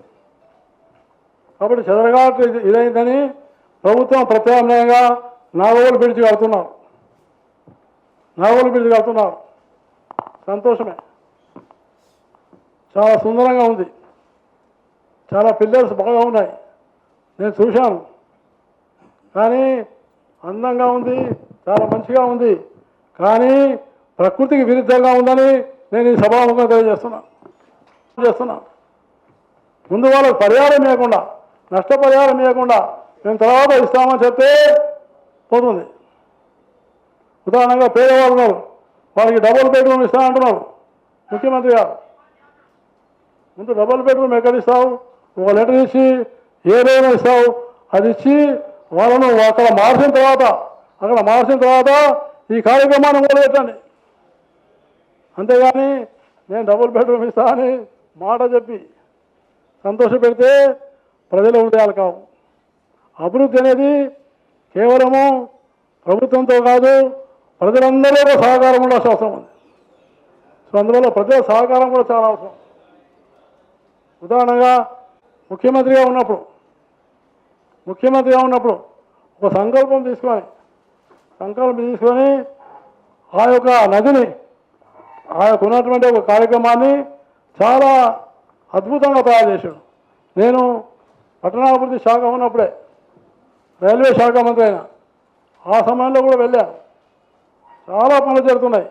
కాబట్టి చదరఘాట్ ఇదైందని ప్రభుత్వం ప్రత్యామ్నాయంగా నాగోల్ బ్రిడ్జ్ కడుతున్నారు. సంతోషమే. చాలా సుందరంగా ఉంది. చాలా పిల్లర్స్ బాగా ఉన్నాయి, నేను చూశాను. కానీ అందంగా ఉంది, చాలా మంచిగా ఉంది. కానీ ప్రకృతికి విరుద్ధంగా ఉందని నేను ఈ సభాముఖంగా తెలియజేస్తున్నా. ముందు వాళ్ళకి పరిహారం ఇవ్వకుండా, నష్టపరిహారం ఇవ్వకుండా మేము తర్వాత ఇస్తామని చెప్తే పోతుంది. ఉదాహరణగా పేదవాళ్ళు ఉన్నారు, వాళ్ళకి డబుల్ బెడ్రూమ్ ఇస్తానంటున్నారు ముఖ్యమంత్రి గారు. ముందు డబుల్ బెడ్రూమ్ ఎక్కడ ఇస్తావు? ఒక లెటర్ ఇచ్చి ఏదైనా ఇస్తావు, అది ఇచ్చి వాళ్ళను అక్కడ మార్చిన తర్వాత ఈ కార్యక్రమాన్ని మొదలుపెట్టండి. అంతేగాని నేను డబుల్ బెడ్రూమ్ ఇస్తా అని మాట చెప్పి సంతోషపెడితే ప్రజల హృదయాలు కావు. అభివృద్ధి అనేది కేవలము ప్రభుత్వంతో కాదు, ప్రజలందరూ సహకారం కూడా అవసరం ఉంది. సో అందువల్ల ప్రజల సహకారం కూడా చాలా అవసరం. ఉదాహరణగా ముఖ్యమంత్రిగా ఉన్నప్పుడు ఒక సంకల్పం తీసుకొని ఆ యొక్క నదిని, ఆ యొక్క ఉన్నటువంటి ఒక కార్యక్రమాన్ని చాలా అద్భుతంగా తయారు చేశాడు. నేను పట్టణాభివృద్ధి శాఖ ఉన్నప్పుడే రైల్వే శాఖ మంత్రి అయినా ఆ సమయంలో కూడా వెళ్ళాను. చాలా పనులు జరుగుతున్నాయి,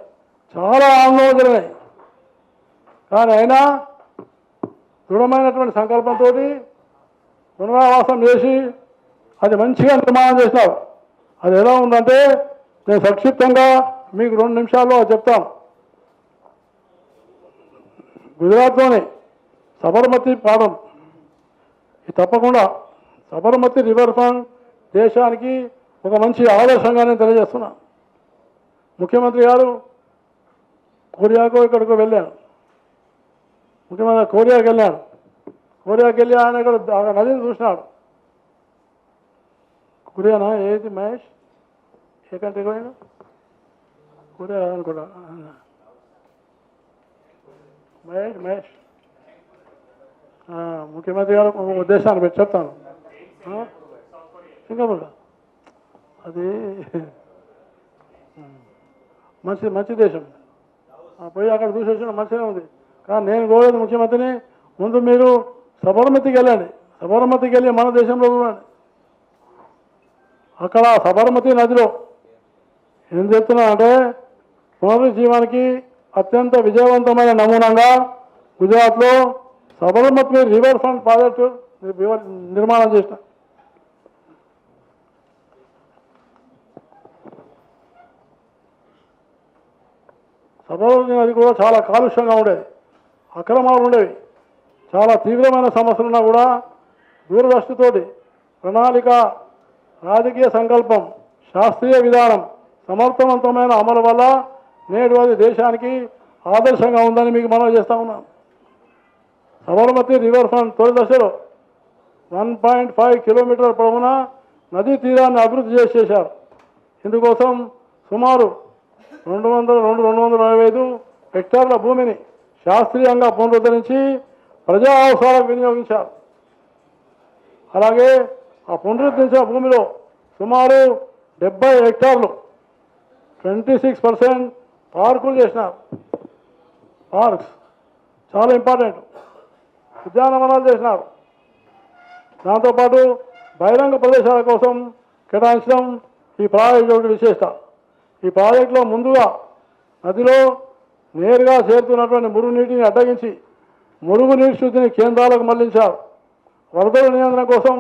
చాలా ఆందోళన జరిగినాయి. కానీ అయినా దృఢమైనటువంటి సంకల్పంతో పునరావాసం చేసి అది మంచిగా నిర్మాణం చేసినారు. అది ఎలా ఉందంటే నేను సంక్షిప్తంగా మీకు 2 నిమిషాల్లో చెప్తాను. గుజరాత్లోని సబర్మతి పాదం ఇది తప్పకుండా సబర్మతి రివర్ ఫ్రంట్ దేశానికి ఒక మంచి ఆదర్శంగా నేను తెలియజేస్తున్నా. ముఖ్యమంత్రి గారు కొరియాకో ఇక్కడికో వెళ్ళాను. ముఖ్యమంత్రి కొరియాకి వెళ్ళాను. కొరియాకి వెళ్ళి ఆయన ఇక్కడ ఆ నదిని చూసినాడు. కొరియానా ఏది మహేష్ ఏ కంట్రీకి పోయినా కొరియా అనుకుంటా మహేష్ ముఖ్యమంత్రి గారు ఉద్దేశాన్ని పెట్టి చెప్తాను. సింగపూర్ అది మంచి దేశం. పోయి అక్కడ చూసి వచ్చిన మంచిగా ఉంది. కానీ నేను కోరేది ముఖ్యమంత్రిని ముందు మీరు సబర్మతికి వెళ్ళండి. సబర్మతికి వెళ్ళి మన దేశంలో చూడండి. అక్కడ సబర్మతి నదిలో ఏం చెప్తున్నా అంటే పునరుజ్జీవానికి అత్యంత విజయవంతమైన నమూనాగా గుజరాత్లో సబర్మతి రివర్ ఫ్రంట్ ప్రాజెక్టు నిర్మాణం చేసిన. సబర్మతి నది కూడా చాలా కాలుష్యంగా ఉండేది, అక్రమాలు ఉండేవి, చాలా తీవ్రమైన సమస్యలున్నా కూడా దూరదృష్టితోటి ప్రణాళిక, రాజకీయ సంకల్పం, శాస్త్రీయ విధానం, సమర్థవంతమైన అమలు వల్ల నేడు అది దేశానికి ఆదర్శంగా ఉందని మీకు మనవి చేస్తా ఉన్నాను. సబర్మతి రివర్ ఫ్రంట్ తొలి దశలో 1.5 కిలోమీటర్ల పొడవున నదీ తీరాన్ని అభివృద్ధి చేశారు. ఇందుకోసం సుమారు 225 హెక్టార్ల భూమిని శాస్త్రీయంగా పునరుద్ధరించి ప్రజా అవసరాలకు వినియోగించారు. అలాగే ఆ పునరుద్ధరించిన భూమిలో సుమారు 70 హెక్టార్లు 26% పార్కులు చేసినారు. పార్క్స్ చాలా ఇంపార్టెంట్. ఉద్యానవనాలు చేసినారు. దాంతోపాటు బహిరంగ ప్రదేశాల కోసం కేటాయించడం ఈ ప్రాజెక్టు ఒకటి విశేషత. ఈ ప్రాజెక్టులో ముందుగా నదిలో నేరుగా చేరుతున్నటువంటి మురుగునీటిని అడ్డగించి మురుగునీటి శుద్ధిని కేంద్రాలకు మళ్లించారు. వరదల నియంత్రణ కోసం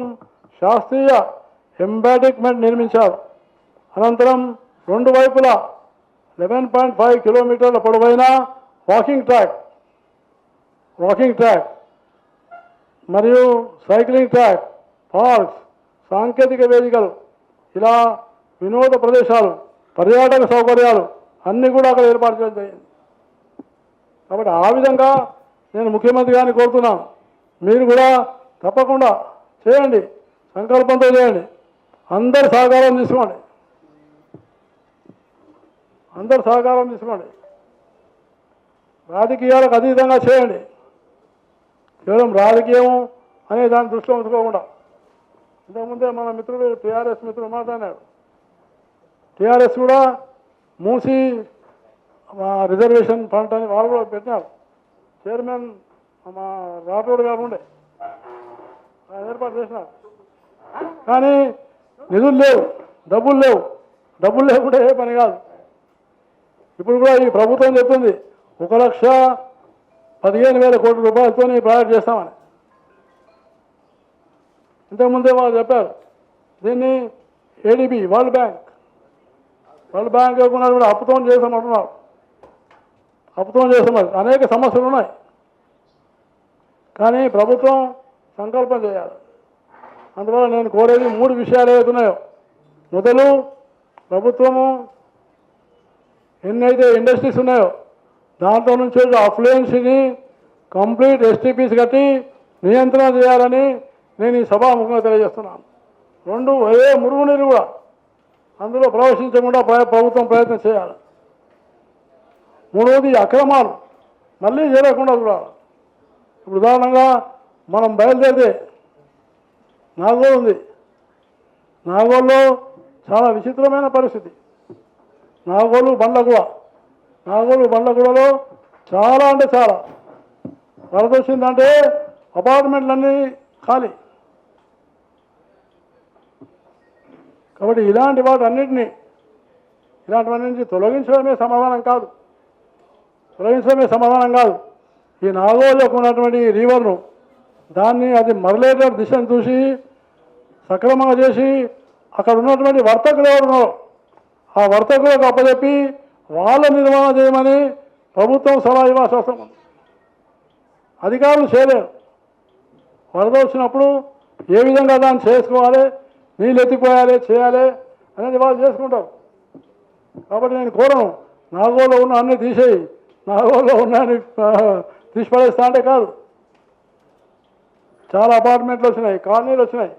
శాస్త్రీయ ఎంబాటిక్మెంట్ నిర్మించారు. అనంతరం 2 వైపులా 11.5 కిలోమీటర్ల పొడవైన వాకింగ్ ట్రాక్ మరియు సైక్లింగ్ ట్రాక్, పార్క్స్, సాంకేతిక వేదికలు, ఇలా వినోద ప్రదేశాలు, పర్యాటక సౌకర్యాలు అన్నీ కూడా అక్కడ ఏర్పాటు చేయడం జరిగింది. కాబట్టి ఆ విధంగా నేను ముఖ్యమంత్రి గారిని కోరుతున్నాను, మీరు కూడా తప్పకుండా చేయండి, సంకల్పంతో చేయండి, అందరి సహకారం తీసుకోండి. రాజకీయాలకు అతీతంగా చేయండి. కేవలం రాజకీయం అనే దాన్ని దృష్టిలో ఉంచుకోకుండా. ఇంతకుముందే మన మిత్రుడు టీఆర్ఎస్ మిత్రుడు మాట్లాడాడు. టీఆర్ఎస్ కూడా మూసి రిజర్వేషన్ ఫండ్ అని వాళ్ళు కూడా పెట్టినారు. చైర్మన్ మా రాఠోడ్ గారు ఉండే ఏర్పాటు చేసినారు. కానీ నిధులు లేవు, డబ్బులు లేకుంటే ఏ పని కాదు. ఇప్పుడు కూడా ఈ ప్రభుత్వం చెప్తుంది 1,15,000 కోట్ల రూపాయలతో ఈ ప్రాజెక్ట్ చేస్తామని. ఇంతకుముందే వాళ్ళు చెప్పారు దీన్ని ఏడీబీ వరల్డ్ బ్యాంక్ కూడా అప్పుతో చేస్తామంటున్నారు. అనేక సమస్యలు ఉన్నాయి. కానీ ప్రభుత్వం సంకల్పం చేయాలి. అందువల్ల నేను కోరేది 3 విషయాలు ఏవైతున్నాయో. మొదలు ప్రభుత్వము ఎన్నైతే ఇండస్ట్రీస్ ఉన్నాయో దాంట్లో నుంచి అఫ్లుయెన్సీని కంప్లీట్ ఎస్టీపీస్ కట్టి నియంత్రణ చేయాలని నేను ఈ సభాముఖంగా తెలియజేస్తున్నాను. 2 ఏ మురుగునీరు కూడా అందులో ప్రవేశించకుండా ప్రభుత్వం ప్రయత్నం చేయాలి. 3వది అక్రమాలు మళ్ళీ జరగకుండా చూడాలి. ఇప్పుడు ఉదాహరణగా మనం బయలుదేరితే నాగోల్ ఉంది. నాగోల్లో చాలా విచిత్రమైన పరిస్థితి. నాగోలు బండ్లగూడలో చాలా అంటే చాలా వరద వచ్చిందంటే అపార్ట్మెంట్లన్నీ ఖాళీ. కాబట్టి ఇలాంటివన్నింటినీ తొలగించడమే సమాధానం కాదు. ఈ నాగోలుకు ఉన్నటువంటి రివర్ను దాన్ని అది మరలేటర్ దిశను చూసి సక్రమంగా చేసి అక్కడ ఉన్నటువంటి వర్తకులు ఎవరున్నారో ఆ వర్తకులకు అప్పచెప్పి వాళ్ళ నిర్వహణ చేయమని ప్రభుత్వం సలహా ఇవ్వాల్సి అవసరం ఉంది. అధికారులు చేయలేరు. వరద వచ్చినప్పుడు ఏ విధంగా దాన్ని చేసుకోవాలి, నీళ్ళు ఎత్తిపోయాలి, చేయాలి అనేది వాళ్ళు చేసుకుంటారు. కాబట్టి నేను కోరను నాగోల్లో ఉన్న అన్ని తీసేయి, నాగోల్లో ఉన్నాయని తీసి పడేస్తా అంటే కాదు. చాలా అపార్ట్మెంట్లు వచ్చినాయి, కాలనీలు వచ్చినాయి.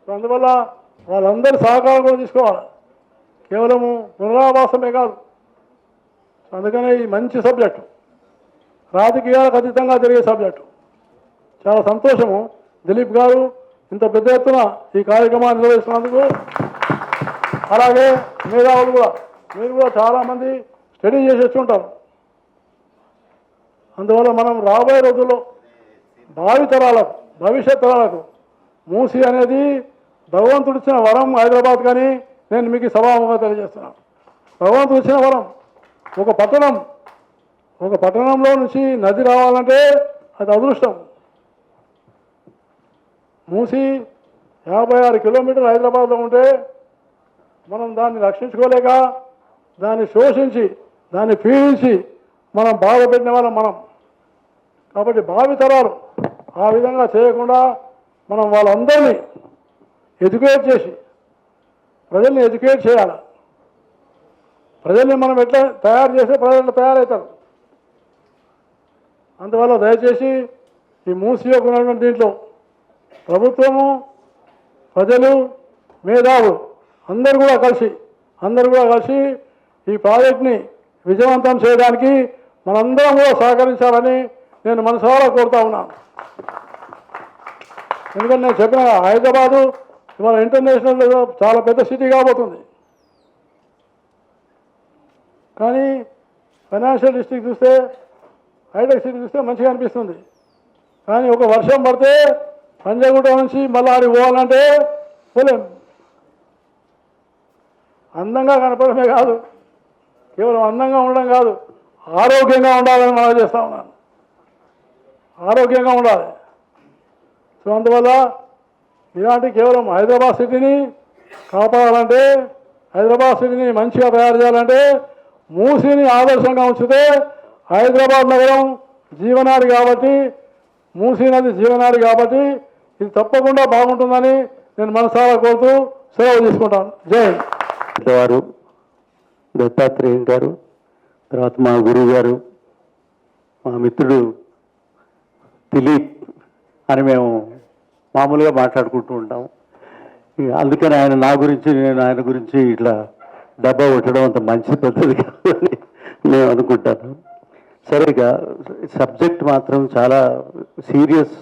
అందువల్ల వాళ్ళందరి సహకారం కూడా తీసుకోవాలి. కేవలము పునరావాసమే కాదు. అందుకనే ఈ మంచి సబ్జెక్టు, రాజకీయాలకు అతీతంగా జరిగే సబ్జెక్టు. చాలా సంతోషము దిలీప్ గారు ఇంత పెద్ద ఎత్తున ఈ కార్యక్రమాన్ని నిర్వహిస్తున్నందుకు. అలాగే మేధావులు కూడా, మీరు కూడా చాలామంది స్టడీ చేసి వచ్చి ఉంటారు. అందువల్ల మనం రాబోయే రోజుల్లో భావితరాలకు, భవిష్యత్ తరాలకు మూసి అనేది భగవంతుడిచ్చిన వరం హైదరాబాద్ కానీ నేను మీకు సభాముఖంగా తెలియజేస్తున్నాను. భగవంతుడు ఇచ్చిన వరం. ఒక పట్టణంలో నుంచి నది రావాలంటే అది అదృష్టం. మూసి 56 కిలోమీటర్లు హైదరాబాద్లో ఉంటే మనం దాన్ని రక్షించుకోలేక, దాన్ని శోషించి, దాన్ని పీడించి మనం బాధపెట్టిన వాళ్ళం మనం. కాబట్టి భావితరాలు ఆ విధంగా చేయకుండా మనం వాళ్ళందరినీ ఎడ్యుకేట్ చేసి, ప్రజల్ని ఎడ్యుకేట్ చేయాలి. ప్రజల్ని మనం ఎట్లా తయారు చేస్తే ప్రజలు తయారవుతారు. అందువల్ల దయచేసి ఈ మూసి యొక్క ఉన్నటువంటి దీంట్లో ప్రభుత్వము, ప్రజలు, మేధావులు అందరూ కూడా కలిసి ఈ ప్రాజెక్ట్ని విజయవంతం చేయడానికి మనందరం కూడా సహకరించాలని నేను మనసారా కోరుతా ఉన్నాను. ఎందుకంటే నేను చెప్పిన హైదరాబాదు ఇవాళ ఇంటర్నేషనల్ చాలా పెద్ద సిటీ కాబోతుంది. కానీ ఫైనాన్షియల్ డిస్ట్రిక్ట్ చూస్తే, హైటెక్ సిటీ చూస్తే మంచిగా అనిపిస్తుంది. కానీ ఒక వర్షం పడితే పంజాగుట్ట నుంచి మళ్ళీ ఆడికి పోవాలంటే పోలేం. అందంగా కనపడమే కాదు, కేవలం అందంగా ఉండడం కాదు, ఆరోగ్యంగా ఉండాలని మనం చేస్తా ఉన్నాను. ఆరోగ్యంగా ఉండాలి. సో అందువల్ల ఇలాంటి కేవలం హైదరాబాద్ సిటీని కాపాడాలంటే, హైదరాబాద్ సిటీని మంచిగా తయారు చేయాలంటే మూసీని ఆదర్శంగా ఉంచితే హైదరాబాద్ నగరం జీవనాడి కాబట్టి, మూసీ నది జీవనాడి కాబట్టి ఇది తప్పకుండా బాగుంటుందని నేను మనసారా కోరుతూ సెలవు తీసుకుంటాను. జై వారు దత్తాత్రేయ గారు, తర్వాత మా గురువు గారు, మా మిత్రుడు దిలీప్ అని మేము మామూలుగా మాట్లాడుకుంటూ ఉంటాం. అందుకని ఆయన నా గురించి, నేను ఆయన గురించి ఇట్లా డబ్బా కొట్టడం అంత మంచి పద్ధతి కాదని నేను అనుకుంటాను. సరిగా సబ్జెక్ట్ మాత్రం చాలా సీరియస్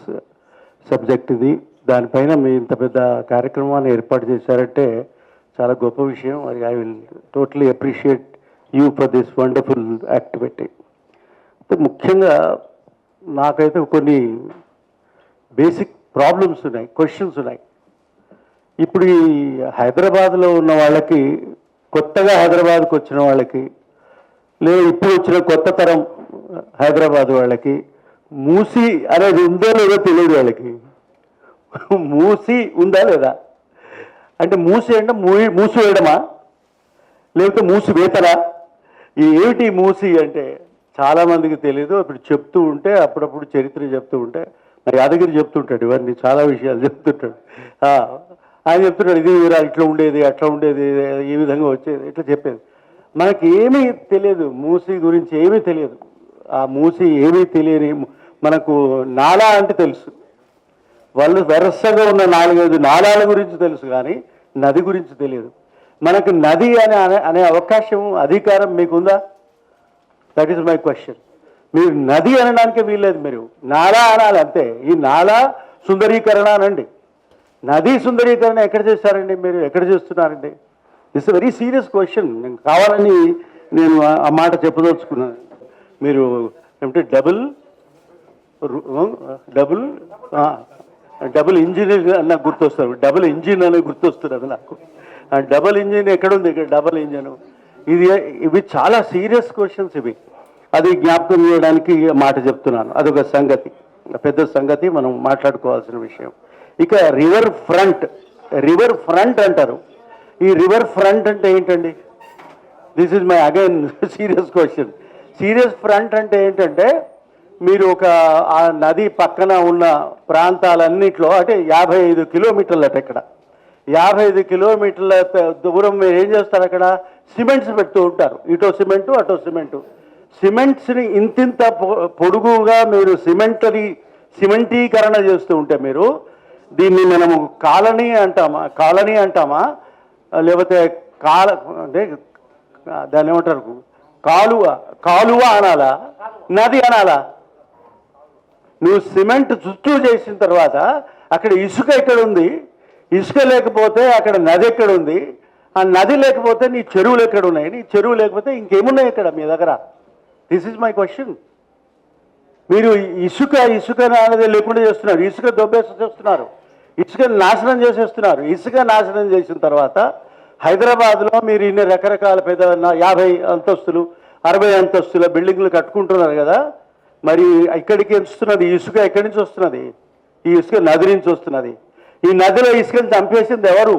సబ్జెక్ట్ ఇది. దానిపైన మీ ఇంత పెద్ద కార్యక్రమాన్ని ఏర్పాటు చేశారంటే చాలా గొప్ప విషయం. I will totally appreciate you for this wonderful activity. ముఖ్యంగా నాకైతే కొన్ని బేసిక్ ప్రాబ్లమ్స్ ఉన్నాయి, క్వశ్చన్స్ ఉన్నాయి. ఇప్పుడు ఈ హైదరాబాద్లో ఉన్న వాళ్ళకి, కొత్తగా హైదరాబాద్కి వచ్చిన వాళ్ళకి, లేదా ఇప్పుడు వచ్చిన కొత్త తరం హైదరాబాద్ వాళ్ళకి మూసి అనేది ఉందో లేదో తెలియదు. వాళ్ళకి మూసి ఉందా లేదా అంటే, మూసి అంటే మూసి వేయడమా, లేకపోతే మూసి వేతనా, ఈ ఏమిటి మూసి అంటే చాలామందికి తెలియదు. ఇప్పుడు చెప్తూ ఉంటే, అప్పుడప్పుడు చరిత్ర చెప్తూ ఉంటే, మరి యాదగిరి చెప్తుంటాడు, ఇవన్నీ చాలా విషయాలు చెప్తుంటాడు. ఆయన చెప్తున్నాడు, ఇది ఇట్లా ఉండేది, అట్లా ఉండేది, ఈ విధంగా వచ్చేది, ఇట్లా చెప్పేది. మనకి ఏమీ తెలియదు, మూసి గురించి ఏమీ తెలియదు. ఆ మూసి ఏమీ తెలియని మనకు నాలా అంటే తెలుసు, వాళ్ళు వరుసగా ఉన్న 4-5 నాలాల గురించి తెలుసు, కానీ నది గురించి తెలియదు. మనకు నది అనే అవకాశం, అధికారం మీకుందా? That is my question. మీరు నది అనడానికి వీల్లేదు, మీరు నాలా అనాలి అంతే. ఈ నాలా సుందరీకరణ అనండి. నదీ సుందరీకరణ ఎక్కడ చేస్తారండి? మీరు ఎక్కడ చేస్తున్నారండి? This very serious question. నేను కావాలని నేను ఆ మాట చెప్పదలుచుకున్నాను. మీరు ఏమిటి డబుల్ ఇంజిన్ నాకు గుర్తొస్తారు, డబుల్ ఇంజిన్ అనేది గుర్తొస్తున్నది నాకు. డబుల్ ఇంజిన్ ఎక్కడుంది? ఇక్కడ డబుల్ ఇంజిన్. ఇవి చాలా సీరియస్ క్వశ్చన్స్ ఇవి. అది జ్ఞాపకం చేయడానికి మాట చెప్తున్నాను. అదొక సంగతి. పెద్ద సంగతి, మనం మాట్లాడుకోవాల్సిన విషయం. ఇక రివర్ ఫ్రంట్ అంటారు. ఈ రివర్ ఫ్రంట్ అంటే ఏంటండి? This is my again serious question. Serious front అంటే ఏంటంటే, మీరు ఆ నది పక్కన ఉన్న ప్రాంతాలన్నింటిలో అంటే 55 కిలోమీటర్లట, ఇక్కడ 55 కిలోమీటర్ల దూరం మీరు ఏం చేస్తారు, అక్కడ సిమెంట్స్ పెడుతూ ఉంటారు. ఇటో సిమెంటు అటో సిమెంటు. సిమెంట్స్ని ఇంతింత పొడుగుగా మీరు సిమెంటీకరణ చేస్తూ ఉంటే, మీరు దీన్ని మనము కాలనీ అంటామా లేకపోతే అంటే దాన్ని ఏమంటారు, కాలువ అనాలా, నది అనాలా? నువ్వు సిమెంట్ చుట్టూ చేసిన తర్వాత అక్కడ ఇసుక ఎక్కడుంది? ఇసుక లేకపోతే అక్కడ నది ఎక్కడుంది? ఆ నది లేకపోతే నీ చెరువులు ఎక్కడున్నాయి? నీ చెరువు లేకపోతే ఇంకేమున్నాయి ఇక్కడ మీ దగ్గర? This is my question. మీరు ఇసుక అనేది లేకుండా చేస్తున్నారు, ఇసుక దొబ్బేసేస్తున్నారు, ఇసుక నాశనం చేసేస్తున్నారు. ఇసుక నాశనం చేసిన తర్వాత హైదరాబాద్లో మీరు ఇన్ని రకరకాల పెద్ద 50 అంతస్తులు 60 అంతస్తుల బిల్డింగ్లు కట్టుకుంటున్నారు కదా, మరి ఇక్కడికి వస్తున్నది ఇసుక ఎక్కడి నుంచి వస్తున్నది? ఈ ఇసుక నది నుంచి వస్తున్నది. ఈ నదిలో ఇసుకని చంపేసింది ఎవరు?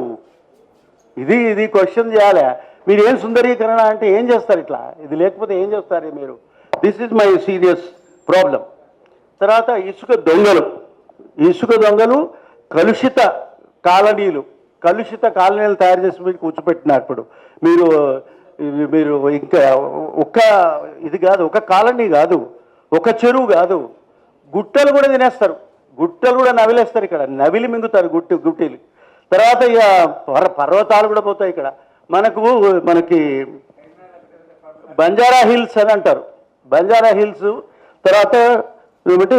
ఇది క్వశ్చన్ చేయాలి. మీరు ఏం సుందరీకరణ అంటే ఏం చేస్తారు ఇట్లా? ఇది లేకపోతే ఏం చేస్తారు మీరు? This is my serious problem. తర్వాత ఇసుక దొంగలు కలుషిత కాలనీలు తయారు చేసి మీరు కూర్చోపెట్టినప్పుడు మీరు ఇంకా ఇది కాదు, ఒక కాలనీ కాదు, ఒక చెరువు కాదు, గుట్టలు కూడా తినేస్తారు, గుట్టలు కూడా నవిలేస్తారు, ఇక్కడ నవిలి మింగుతారు గుట్టీలు. తర్వాత ఇక పర్వతాలు కూడా పోతాయి. ఇక్కడ మనకి బంజారా హిల్స్ అని అంటారు. బంజారా హిల్స్ తర్వాత ఏమంటే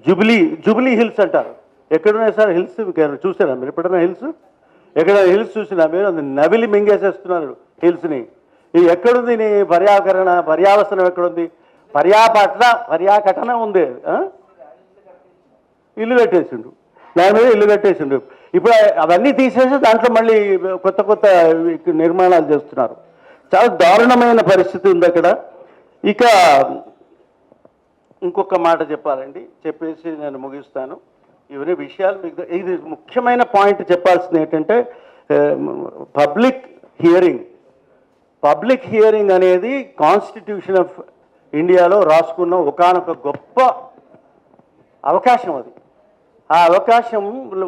జూబ్లీ హిల్స్ అంటారు. ఎక్కడున్నాయి సార్ హిల్స్? చూసారా మీరు ఎప్పుడైనా హిల్స్? ఎక్కడైనా హిల్స్ చూసినా మీరు? నవిలి మింగేసేస్తున్నారు హిల్స్ని. ఇది ఎక్కడుంది నీ పర్యావసనం ఎక్కడుంది? పర్యాకటన ఉంది. ఇల్లు కట్టేసిండు, దాని మీద ఇల్లు కట్టేసిండు. ఇప్పుడు అవన్నీ తీసేసి దాంట్లో మళ్ళీ కొత్త నిర్మాణాలు చేస్తున్నారు. చాలా దారుణమైన పరిస్థితి ఉంది అక్కడ. ఇక ఇంకొక మాట చెప్పాలండి, చెప్పేసి నేను ముగిస్తాను. ఇవన్నీ విషయాలు మీకు ఇది ముఖ్యమైన పాయింట్ చెప్పాల్సింది ఏంటంటే, పబ్లిక్ హియరింగ్ అనేది కాన్స్టిట్యూషన్ ఆఫ్ ఇండియాలో రాసుకున్న ఒకానొక గొప్ప అవకాశం. అది ఆ అవకాశం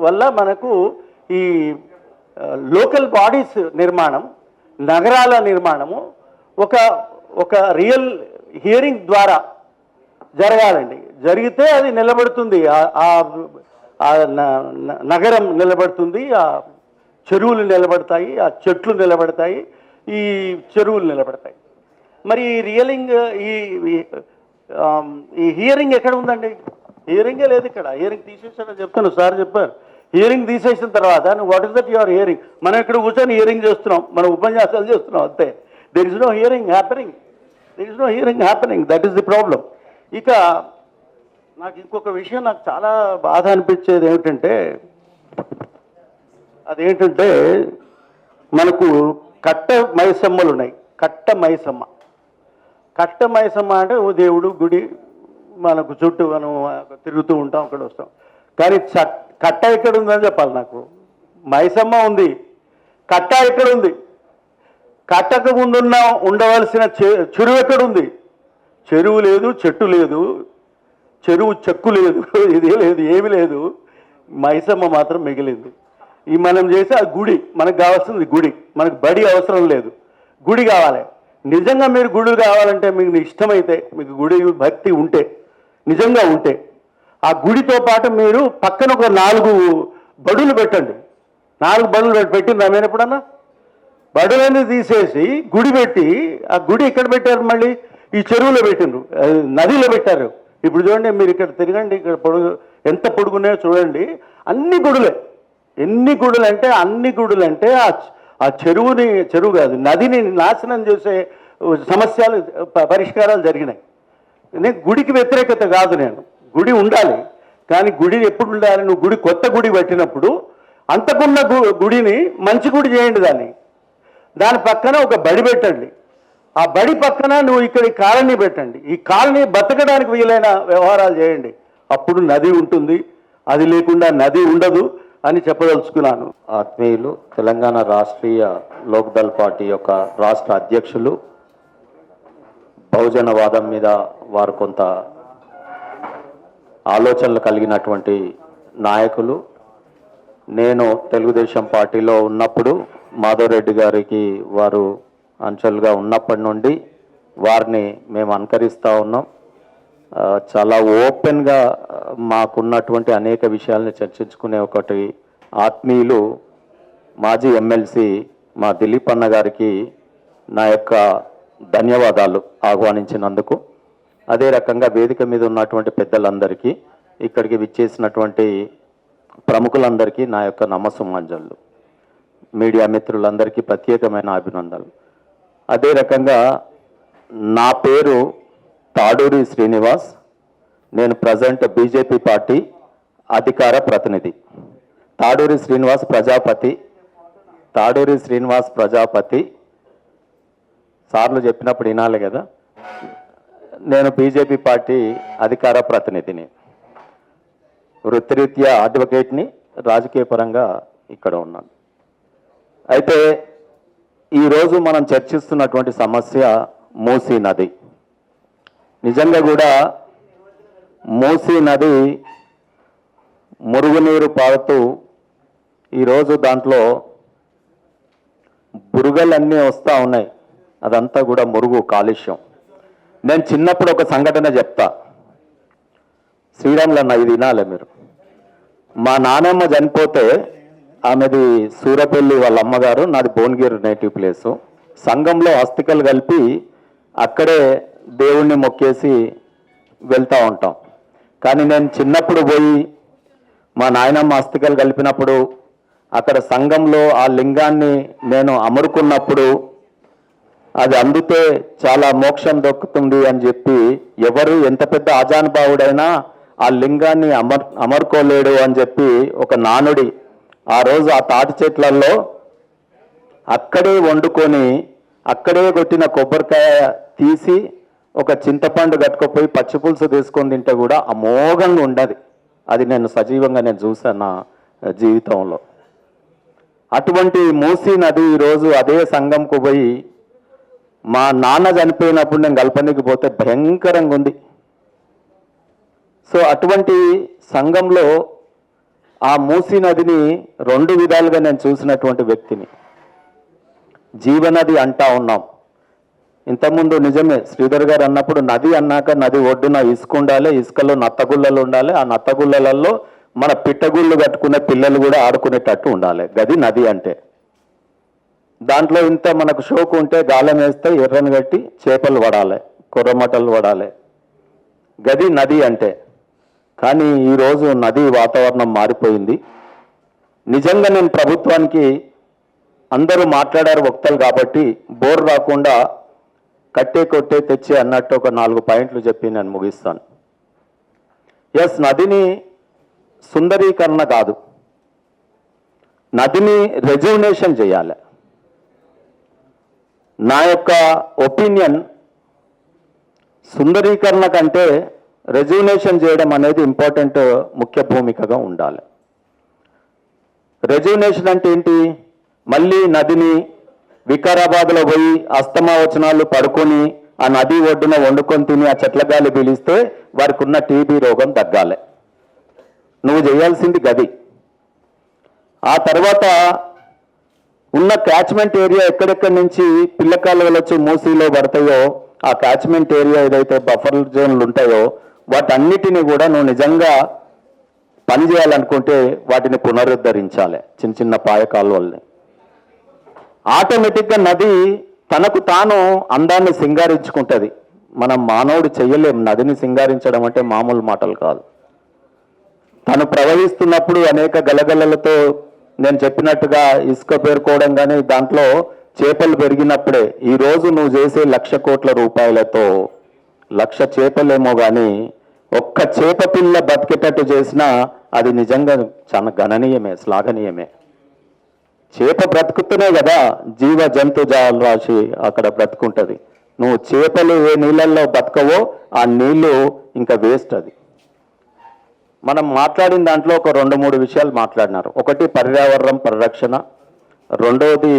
వల్ల మనకు ఈ లోకల్ బాడీస్ నిర్మాణం, నగరాల నిర్మాణము ఒక రియల్ హియరింగ్ ద్వారా జరగాలండి. జరిగితే అది నిలబడుతుంది, ఆ నగరం నిలబడుతుంది, ఆ చెరువులు నిలబడతాయి, ఆ చెట్లు నిలబడతాయి, ఈ చెరువులు నిలబడతాయి. మరి ఈ హియరింగ్ ఎక్కడ ఉందండి? హియరింగే లేదు ఇక్కడ. హియరింగ్ తీసేసానని చెప్తాను, సార్ చెప్పారు. హియరింగ్ తీసేసిన తర్వాత నువ్వు what is that your hearing? మనం ఇక్కడ కూర్చొని హియరింగ్ చేస్తున్నాం, మనం ఉపన్యాసాలు చేస్తున్నాం అంతే. There is no hearing happening. That is the problem. ఇక నాకు ఇంకొక విషయం నాకు చాలా బాధ అనిపించేది అదేంటంటే మనకు కట్ట మైసమ్మలు ఉన్నాయి. కట్ట మైసమ్మ అంటే ఓ దేవుడు గుడి, మనకు చుట్టూ మనం తిరుగుతూ ఉంటాం, అక్కడ వస్తాం. కానీ కట్ట ఎక్కడ ఉందని చెప్పాలి నాకు. మైసమ్మ ఉంది, కట్ట ఎక్కడ ఉంది? కట్టకు ముందున్న ఉండవలసిన చెరువు ఎక్కడుంది? చెరువు లేదు, చెట్టు లేదు, చెరువు చెక్కు లేదు, ఇదే లేదు, ఏమి లేదు. మైసమ్మ మాత్రం మిగిలింది. ఈ మనం చేసే ఆ గుడి, మనకు కావాల్సింది గుడి. మనకు బడి అవసరం లేదు, గుడి కావాలి. నిజంగా మీరు గుడి కావాలంటే, మీకు ఇష్టమైతే, మీకు గుడి భక్తి ఉంటే, నిజంగా ఉంటే, ఆ గుడితో పాటు మీరు పక్కన ఒక 4 బడులు పెట్టండి. 4 బడులు పెట్టిండ్రు నేను ఎప్పుడన్నా? బడులన్నీ తీసేసి గుడి పెట్టి, ఆ గుడి ఎక్కడ పెట్టారు? మళ్ళీ ఈ చెరువులో పెట్టిండ్రు, నదిలో పెట్టారు. ఇప్పుడు చూడండి, మీరు ఇక్కడ తిరగండి, ఇక్కడ ఎంత పొడుగున్నాయో చూడండి. అన్ని గుడులే. ఎన్ని గుడులు అంటే అన్ని గుడులు అంటే ఆ చెరువు కాదు, నదిని నాశనం చేసే సమస్యలు పరిష్కారాలు జరిగినాయి. నేను గుడికి వ్యతిరేకత కాదు, నేను గుడి ఉండాలి. కానీ గుడి ఎప్పుడు ఉండాలి? నువ్వు కొత్త గుడి పెట్టినప్పుడు అంతకున్న గుడిని మంచి గుడి చేయండి. దాని పక్కన ఒక బడి పెట్టండి. ఆ బడి పక్కన నువ్వు ఇక్కడ ఈ కాలనీ పెట్టండి, ఈ కాలనీ బతకడానికి వీలైన వ్యవహారాలు చేయండి, అప్పుడు నది ఉంటుంది. అది లేకుండా నది ఉండదు అని చెప్పదలుచుకున్నాను. ఆత్మీయులు, తెలంగాణ రాష్ట్రీయ లోక్దళ్ పార్టీ యొక్క రాష్ట్ర అధ్యక్షులు, బహుజనవాదం మీద వారు కొంత ఆలోచనలు కలిగినటువంటి నాయకులు. నేను తెలుగుదేశం పార్టీలో ఉన్నప్పుడు మాధవరెడ్డి గారికి వారు అంచెలుగా ఉన్నప్పటి నుండి వారిని మేము అనుకరిస్తూ ఉన్నాం. చాలా ఓపెన్గా మాకున్నటువంటి అనేక విషయాల్ని చర్చించుకునే ఒకటి ఆత్మీయులు మాజీ ఎమ్మెల్సీ మా దిలీప్ అన్న గారికి నా యొక్క ధన్యవాదాలు ఆహ్వానించినందుకు. అదే రకంగా వేదిక మీద ఉన్నటువంటి పెద్దలందరికీ, ఇక్కడికి విచ్చేసినటువంటి ప్రముఖులందరికీ నా యొక్క నమస్సుమాంజలు, మీడియా మిత్రులందరికీ ప్రత్యేకమైన అభినందనలు. అదే రకంగా నా పేరు తాడూరి శ్రీనివాస్, నేను ప్రజెంట్ బీజేపీ పార్టీ అధికార ప్రతినిధి. తాడూరి శ్రీనివాస్ ప్రజాపతి సార్లు చెప్పినప్పుడు వినాలి కదా. నేను బీజేపీ పార్టీ అధికార ప్రతినిధిని, వృత్తిరీత్యా అడ్వకేట్ని, రాజకీయ పరంగా ఇక్కడ ఉన్నాను. అయితే ఈరోజు మనం చర్చిస్తున్నటువంటి సమస్య మూసీ నది. నిజంగా కూడా మూసీ నది మురుగునీరు పారుతూ ఈరోజు దాంట్లో బురుగలన్నీ వస్తూ ఉన్నాయి. అదంతా కూడా మురుగు కాలుష్యం. నేను చిన్నప్పుడు ఒక సంఘటన చెప్తా, శ్రీరాములన్న ఇది వినాలి మీరు. మా నానమ్మ చనిపోతే ఆమెది సూరపల్లి వాళ్ళ అమ్మగారు, నాది భువనగిరి నేటివ్ ప్లేసు. సంఘంలో అస్థికలు కలిపి అక్కడే దేవుణ్ణి మొక్కేసి వెళ్తూ ఉంటాం. కానీ నేను చిన్నప్పుడు పోయి మా నాయనమ్మ అస్థికలు కలిపినప్పుడు అక్కడ సంఘంలో ఆ లింగాన్ని నేను అమరుకున్నప్పుడు అది అందుతే చాలా మోక్షం దొక్కుతుంది అని చెప్పి, ఎవరు ఎంత పెద్ద ఆజానుభావుడైనా ఆ లింగాన్ని అమరుకోలేడు అని చెప్పి ఒక నానుడి. ఆ రోజు ఆ తాటి చెట్లలో అక్కడే వండుకొని అక్కడే కొట్టిన కొబ్బరికాయ తీసి ఒక చింతపండు కట్టుకుపోయి పచ్చి పులుసు తీసుకొని తింటే కూడా అమోఘంగా ఉండదు. అది నేను సజీవంగా చూశాను నా జీవితంలో. అటువంటి మూసీ నది ఈరోజు అదే సంఘంకు పోయి, మా నాన్న చనిపోయినప్పుడు నేను కల్పనకి పోతే భయంకరంగా ఉంది. సో అటువంటి సంఘంలో ఆ మూసీ నదిని రెండు విధాలుగా నేను చూసినటువంటి వ్యక్తిని. జీవనది అంటా ఉన్నాం. ఇంతకుముందు నిజమే శ్రీధర్ గారు అన్నప్పుడు నది అన్నాక నది ఒడ్డున ఇసుక ఉండాలి, ఇసుకలో నత్తగుళ్ళలు ఉండాలి, ఆ నత్తగుళ్ళలలో మన పిట్టగుళ్ళు కట్టుకునే పిల్లలు కూడా ఆడుకునేటట్టు ఉండాలి. గది నది అంటే. దాంట్లో ఇంత మనకు షోకు ఉంటే గాలం వేస్తే ఎర్రని కట్టి చేపలు పడాలి, కొర్రమటలు పడాలి. గది నది అంటే. కానీ ఈరోజు నది వాతావరణం మారిపోయింది. నిజంగా నేను ప్రభుత్వానికి, అందరూ మాట్లాడారు వక్తలు కాబట్టి బోర్ రాకుండా కట్టే కొట్టే తెచ్చి అన్నట్టు ఒక 4 పాయింట్లు చెప్పి నేను ముగిస్తాను. ఎస్, నదిని సుందరీకరణ కాదు, నదిని రెజ్యునేషన్ చేయాలి. నా యొక్క ఒపీనియన్, సుందరీకరణ కంటే రెజ్యునేషన్ చేయడం అనేది ఇంపార్టెంట్, ముఖ్య భూమికగా ఉండాలి. రెజ్యునేషన్ అంటే ఏంటి? మళ్ళీ నదిని వికారాబాద్లో పోయి అస్తమావచనాలు పడుకొని ఆ నది ఒడ్డున వండుకొని తిని ఆ చెట్ల గాలి పీలిస్తే వారికి ఉన్న టీబీ రోగం తగ్గాలి. నువ్వు చేయాల్సింది గది. ఆ తర్వాత ఉన్న క్యాచ్మెంట్ ఏరియా ఎక్కడెక్కడి నుంచి పిల్లకాలువలు వచ్చి మూసీలో పడతాయో ఆ క్యాచ్మెంట్ ఏరియా ఏదైతే బఫర్ జోన్లు ఉంటాయో వాటన్నిటిని కూడా నువ్వు నిజంగా పని చేయాలనుకుంటే వాటిని పునరుద్ధరించాలి. చిన్న చిన్న పాయ కాలువల్ని. ఆటోమేటిక్గా నది తనకు తాను అందాన్ని సింగారించుకుంటుంది. మనం మానవుడు చెయ్యలేం. నదిని సింగారించడం అంటే మామూలు మాటలు కాదు. తను ప్రవహిస్తున్నప్పుడు అనేక గలగలలతో నేను చెప్పినట్టుగా ఇసుక పేరుకోవడం కానీ దాంట్లో చేపలు పెరిగినప్పుడే ఈరోజు నువ్వు చేసే 1,00,000 కోట్ల రూపాయలతో 1,00,000 చేపలేమో కానీ ఒక్క చేప పిల్ల బతికేటట్టు చేసినా అది నిజంగా చాలా గణనీయమే, శ్లాఘనీయమే. చేప బ్రతుకుతూనే కదా జీవ జంతు రాశి అక్కడ బ్రతుకుంటుంది. నువ్వు చేపలు ఏ నీళ్ళల్లో బతకవో ఆ నీళ్లు ఇంకా వేస్ట్ అది. మనం మాట్లాడిన దాంట్లో ఒక 2-3 విషయాలు మాట్లాడినారు. ఒకటి పర్యావరణం పరిరక్షణ, రెండవది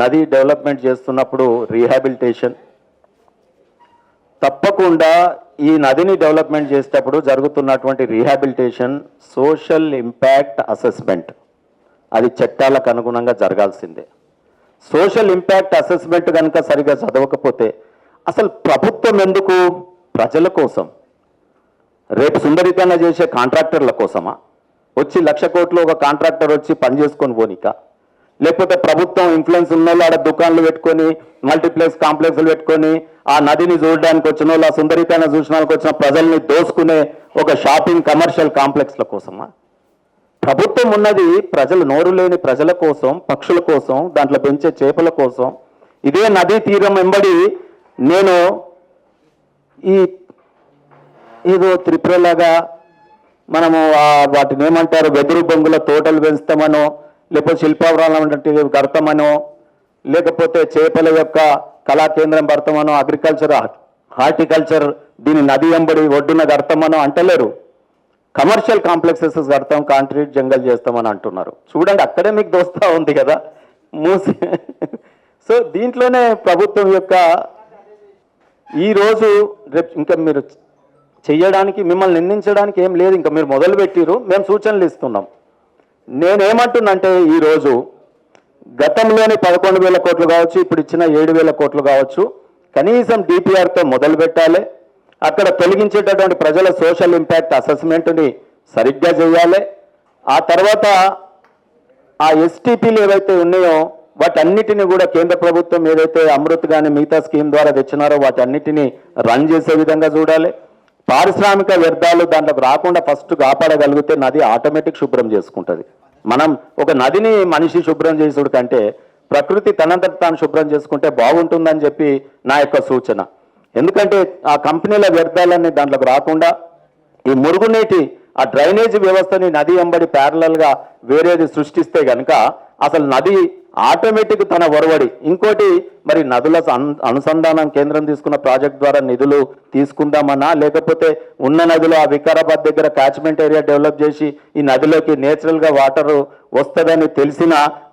నది డెవలప్మెంట్ చేస్తున్నప్పుడు రీహాబిలిటేషన్. తప్పకుండా ఈ నదిని డెవలప్మెంట్ చేసేటప్పుడు జరుగుతున్నటువంటి రీహాబిలిటేషన్ సోషల్ ఇంపాక్ట్ అసెస్మెంట్ అది చట్టాలకు అనుగుణంగా జరగాల్సిందే. సోషల్ ఇంపాక్ట్ అసెస్మెంట్ కనుక సరిగా చదవకపోతే అసలు ప్రభుత్వం ఎందుకు? ప్రజల కోసం. రేపు సుందరీకరణ చేసే కాంట్రాక్టర్ల కోసమా? వచ్చి 1,00,000 కోట్లు ఒక కాంట్రాక్టర్ వచ్చి పని చేసుకొని పోనిక, లేకపోతే ప్రభుత్వం ఇన్ఫ్లుయెన్స్ ఉన్న వాళ్ళు ఆడ దుకాణాలు పెట్టుకొని మల్టీప్లెక్స్ కాంప్లెక్స్లు పెట్టుకొని ఆ నదిని చూడడానికి వచ్చిన వాళ్ళు, ఆ సుందరీకరణ చూడడానికి వచ్చిన ప్రజల్ని దోసుకునే ఒక షాపింగ్ కమర్షియల్ కాంప్లెక్స్ల కోసమా? ప్రభుత్వం ఉన్నది ప్రజలు, నోరు లేని ప్రజల కోసం, పక్షుల కోసం, దాంట్లో పెంచే చేపల కోసం. ఇదే నదీ తీరం వెంబడి నేను ఏదో త్రిపురలాగా మనము వాటిని ఏమంటారు వెదురు బొంగుల తోటలు పెంచుతామనో, లేకపోతే శిల్పావరాలం కడతామనో, లేకపోతే చేపల యొక్క కళా కేంద్రం కడతామనో, అగ్రికల్చర్ హార్టికల్చర్ దీని నది వెంబడి ఒడ్డున కడతామనో అంటలేరు. కమర్షియల్ కాంప్లెక్సెస్ కడతాం, కాంక్రీట్ జంగల్ చేస్తామని అంటున్నారు. చూడండి అక్కడే మీకు దోస్తా ఉంది కదా మూసి. సో దీంట్లోనే ప్రభుత్వం యొక్క ఈరోజు రేపు ఇంకా మీరు చెయ్యడానికి, మిమ్మల్ని నిందించడానికి ఏం లేదు. ఇంకా మీరు మొదలు పెట్టిరు, మేము సూచనలు ఇస్తున్నాం. నేనేమంటున్నంటే ఈరోజు గతంలోని 11,000 కోట్లు కావచ్చు, ఇప్పుడు ఇచ్చిన 7,000 కోట్లు కావచ్చు, కనీసం డిపిఆర్తో మొదలు పెట్టాలి. అక్కడ తొలగించేటటువంటి ప్రజల సోషల్ ఇంపాక్ట్ అసెస్మెంట్ని సరిగ్గా చేయాలి. ఆ తర్వాత ఆ ఎస్టీపీలు ఏవైతే ఉన్నాయో వాటన్నిటిని కూడా కేంద్ర ప్రభుత్వం ఏదైతే అమృత్ కానీ మిగతా స్కీమ్ ద్వారా తెచ్చినారో వాటన్నిటిని రన్ చేసే విధంగా చూడాలి. పారిశ్రామిక వ్యర్థాలు దాంట్లోకి రాకుండా ఫస్ట్ కాపాడగలిగితే నది ఆటోమేటిక్ శుభ్రం చేసుకుంటుంది. మనం ఒక నదిని మనిషి శుభ్రం చేసుడు కంటే ప్రకృతి తనంతట తాను శుభ్రం చేసుకుంటే బాగుంటుందని చెప్పి నా యొక్క సూచన. ఎందుకంటే ఆ కంపెనీల వ్యర్థాలన్నీ దాంట్లోకి రాకుండా ఈ మురుగునీటి ఆ డ్రైనేజ్ వ్యవస్థని నది వెంబడి ప్యారలల్గా వేరేది సృష్టిస్తే కనుక అసలు నది ఆటోమేటిక్ తన ఒరవడి. ఇంకోటి మరి నదుల అనుసంధానం కేంద్రం తీసుకున్న ప్రాజెక్ట్ ద్వారా నిధులు తీసుకుందామన్నా, లేకపోతే ఉన్న నదిలో ఆ వికారాబాద్ దగ్గర క్యాచ్మెంట్ ఏరియా డెవలప్ చేసి ఈ నదిలోకి నేచురల్గా వాటర్ వస్తుందని తెలిసిన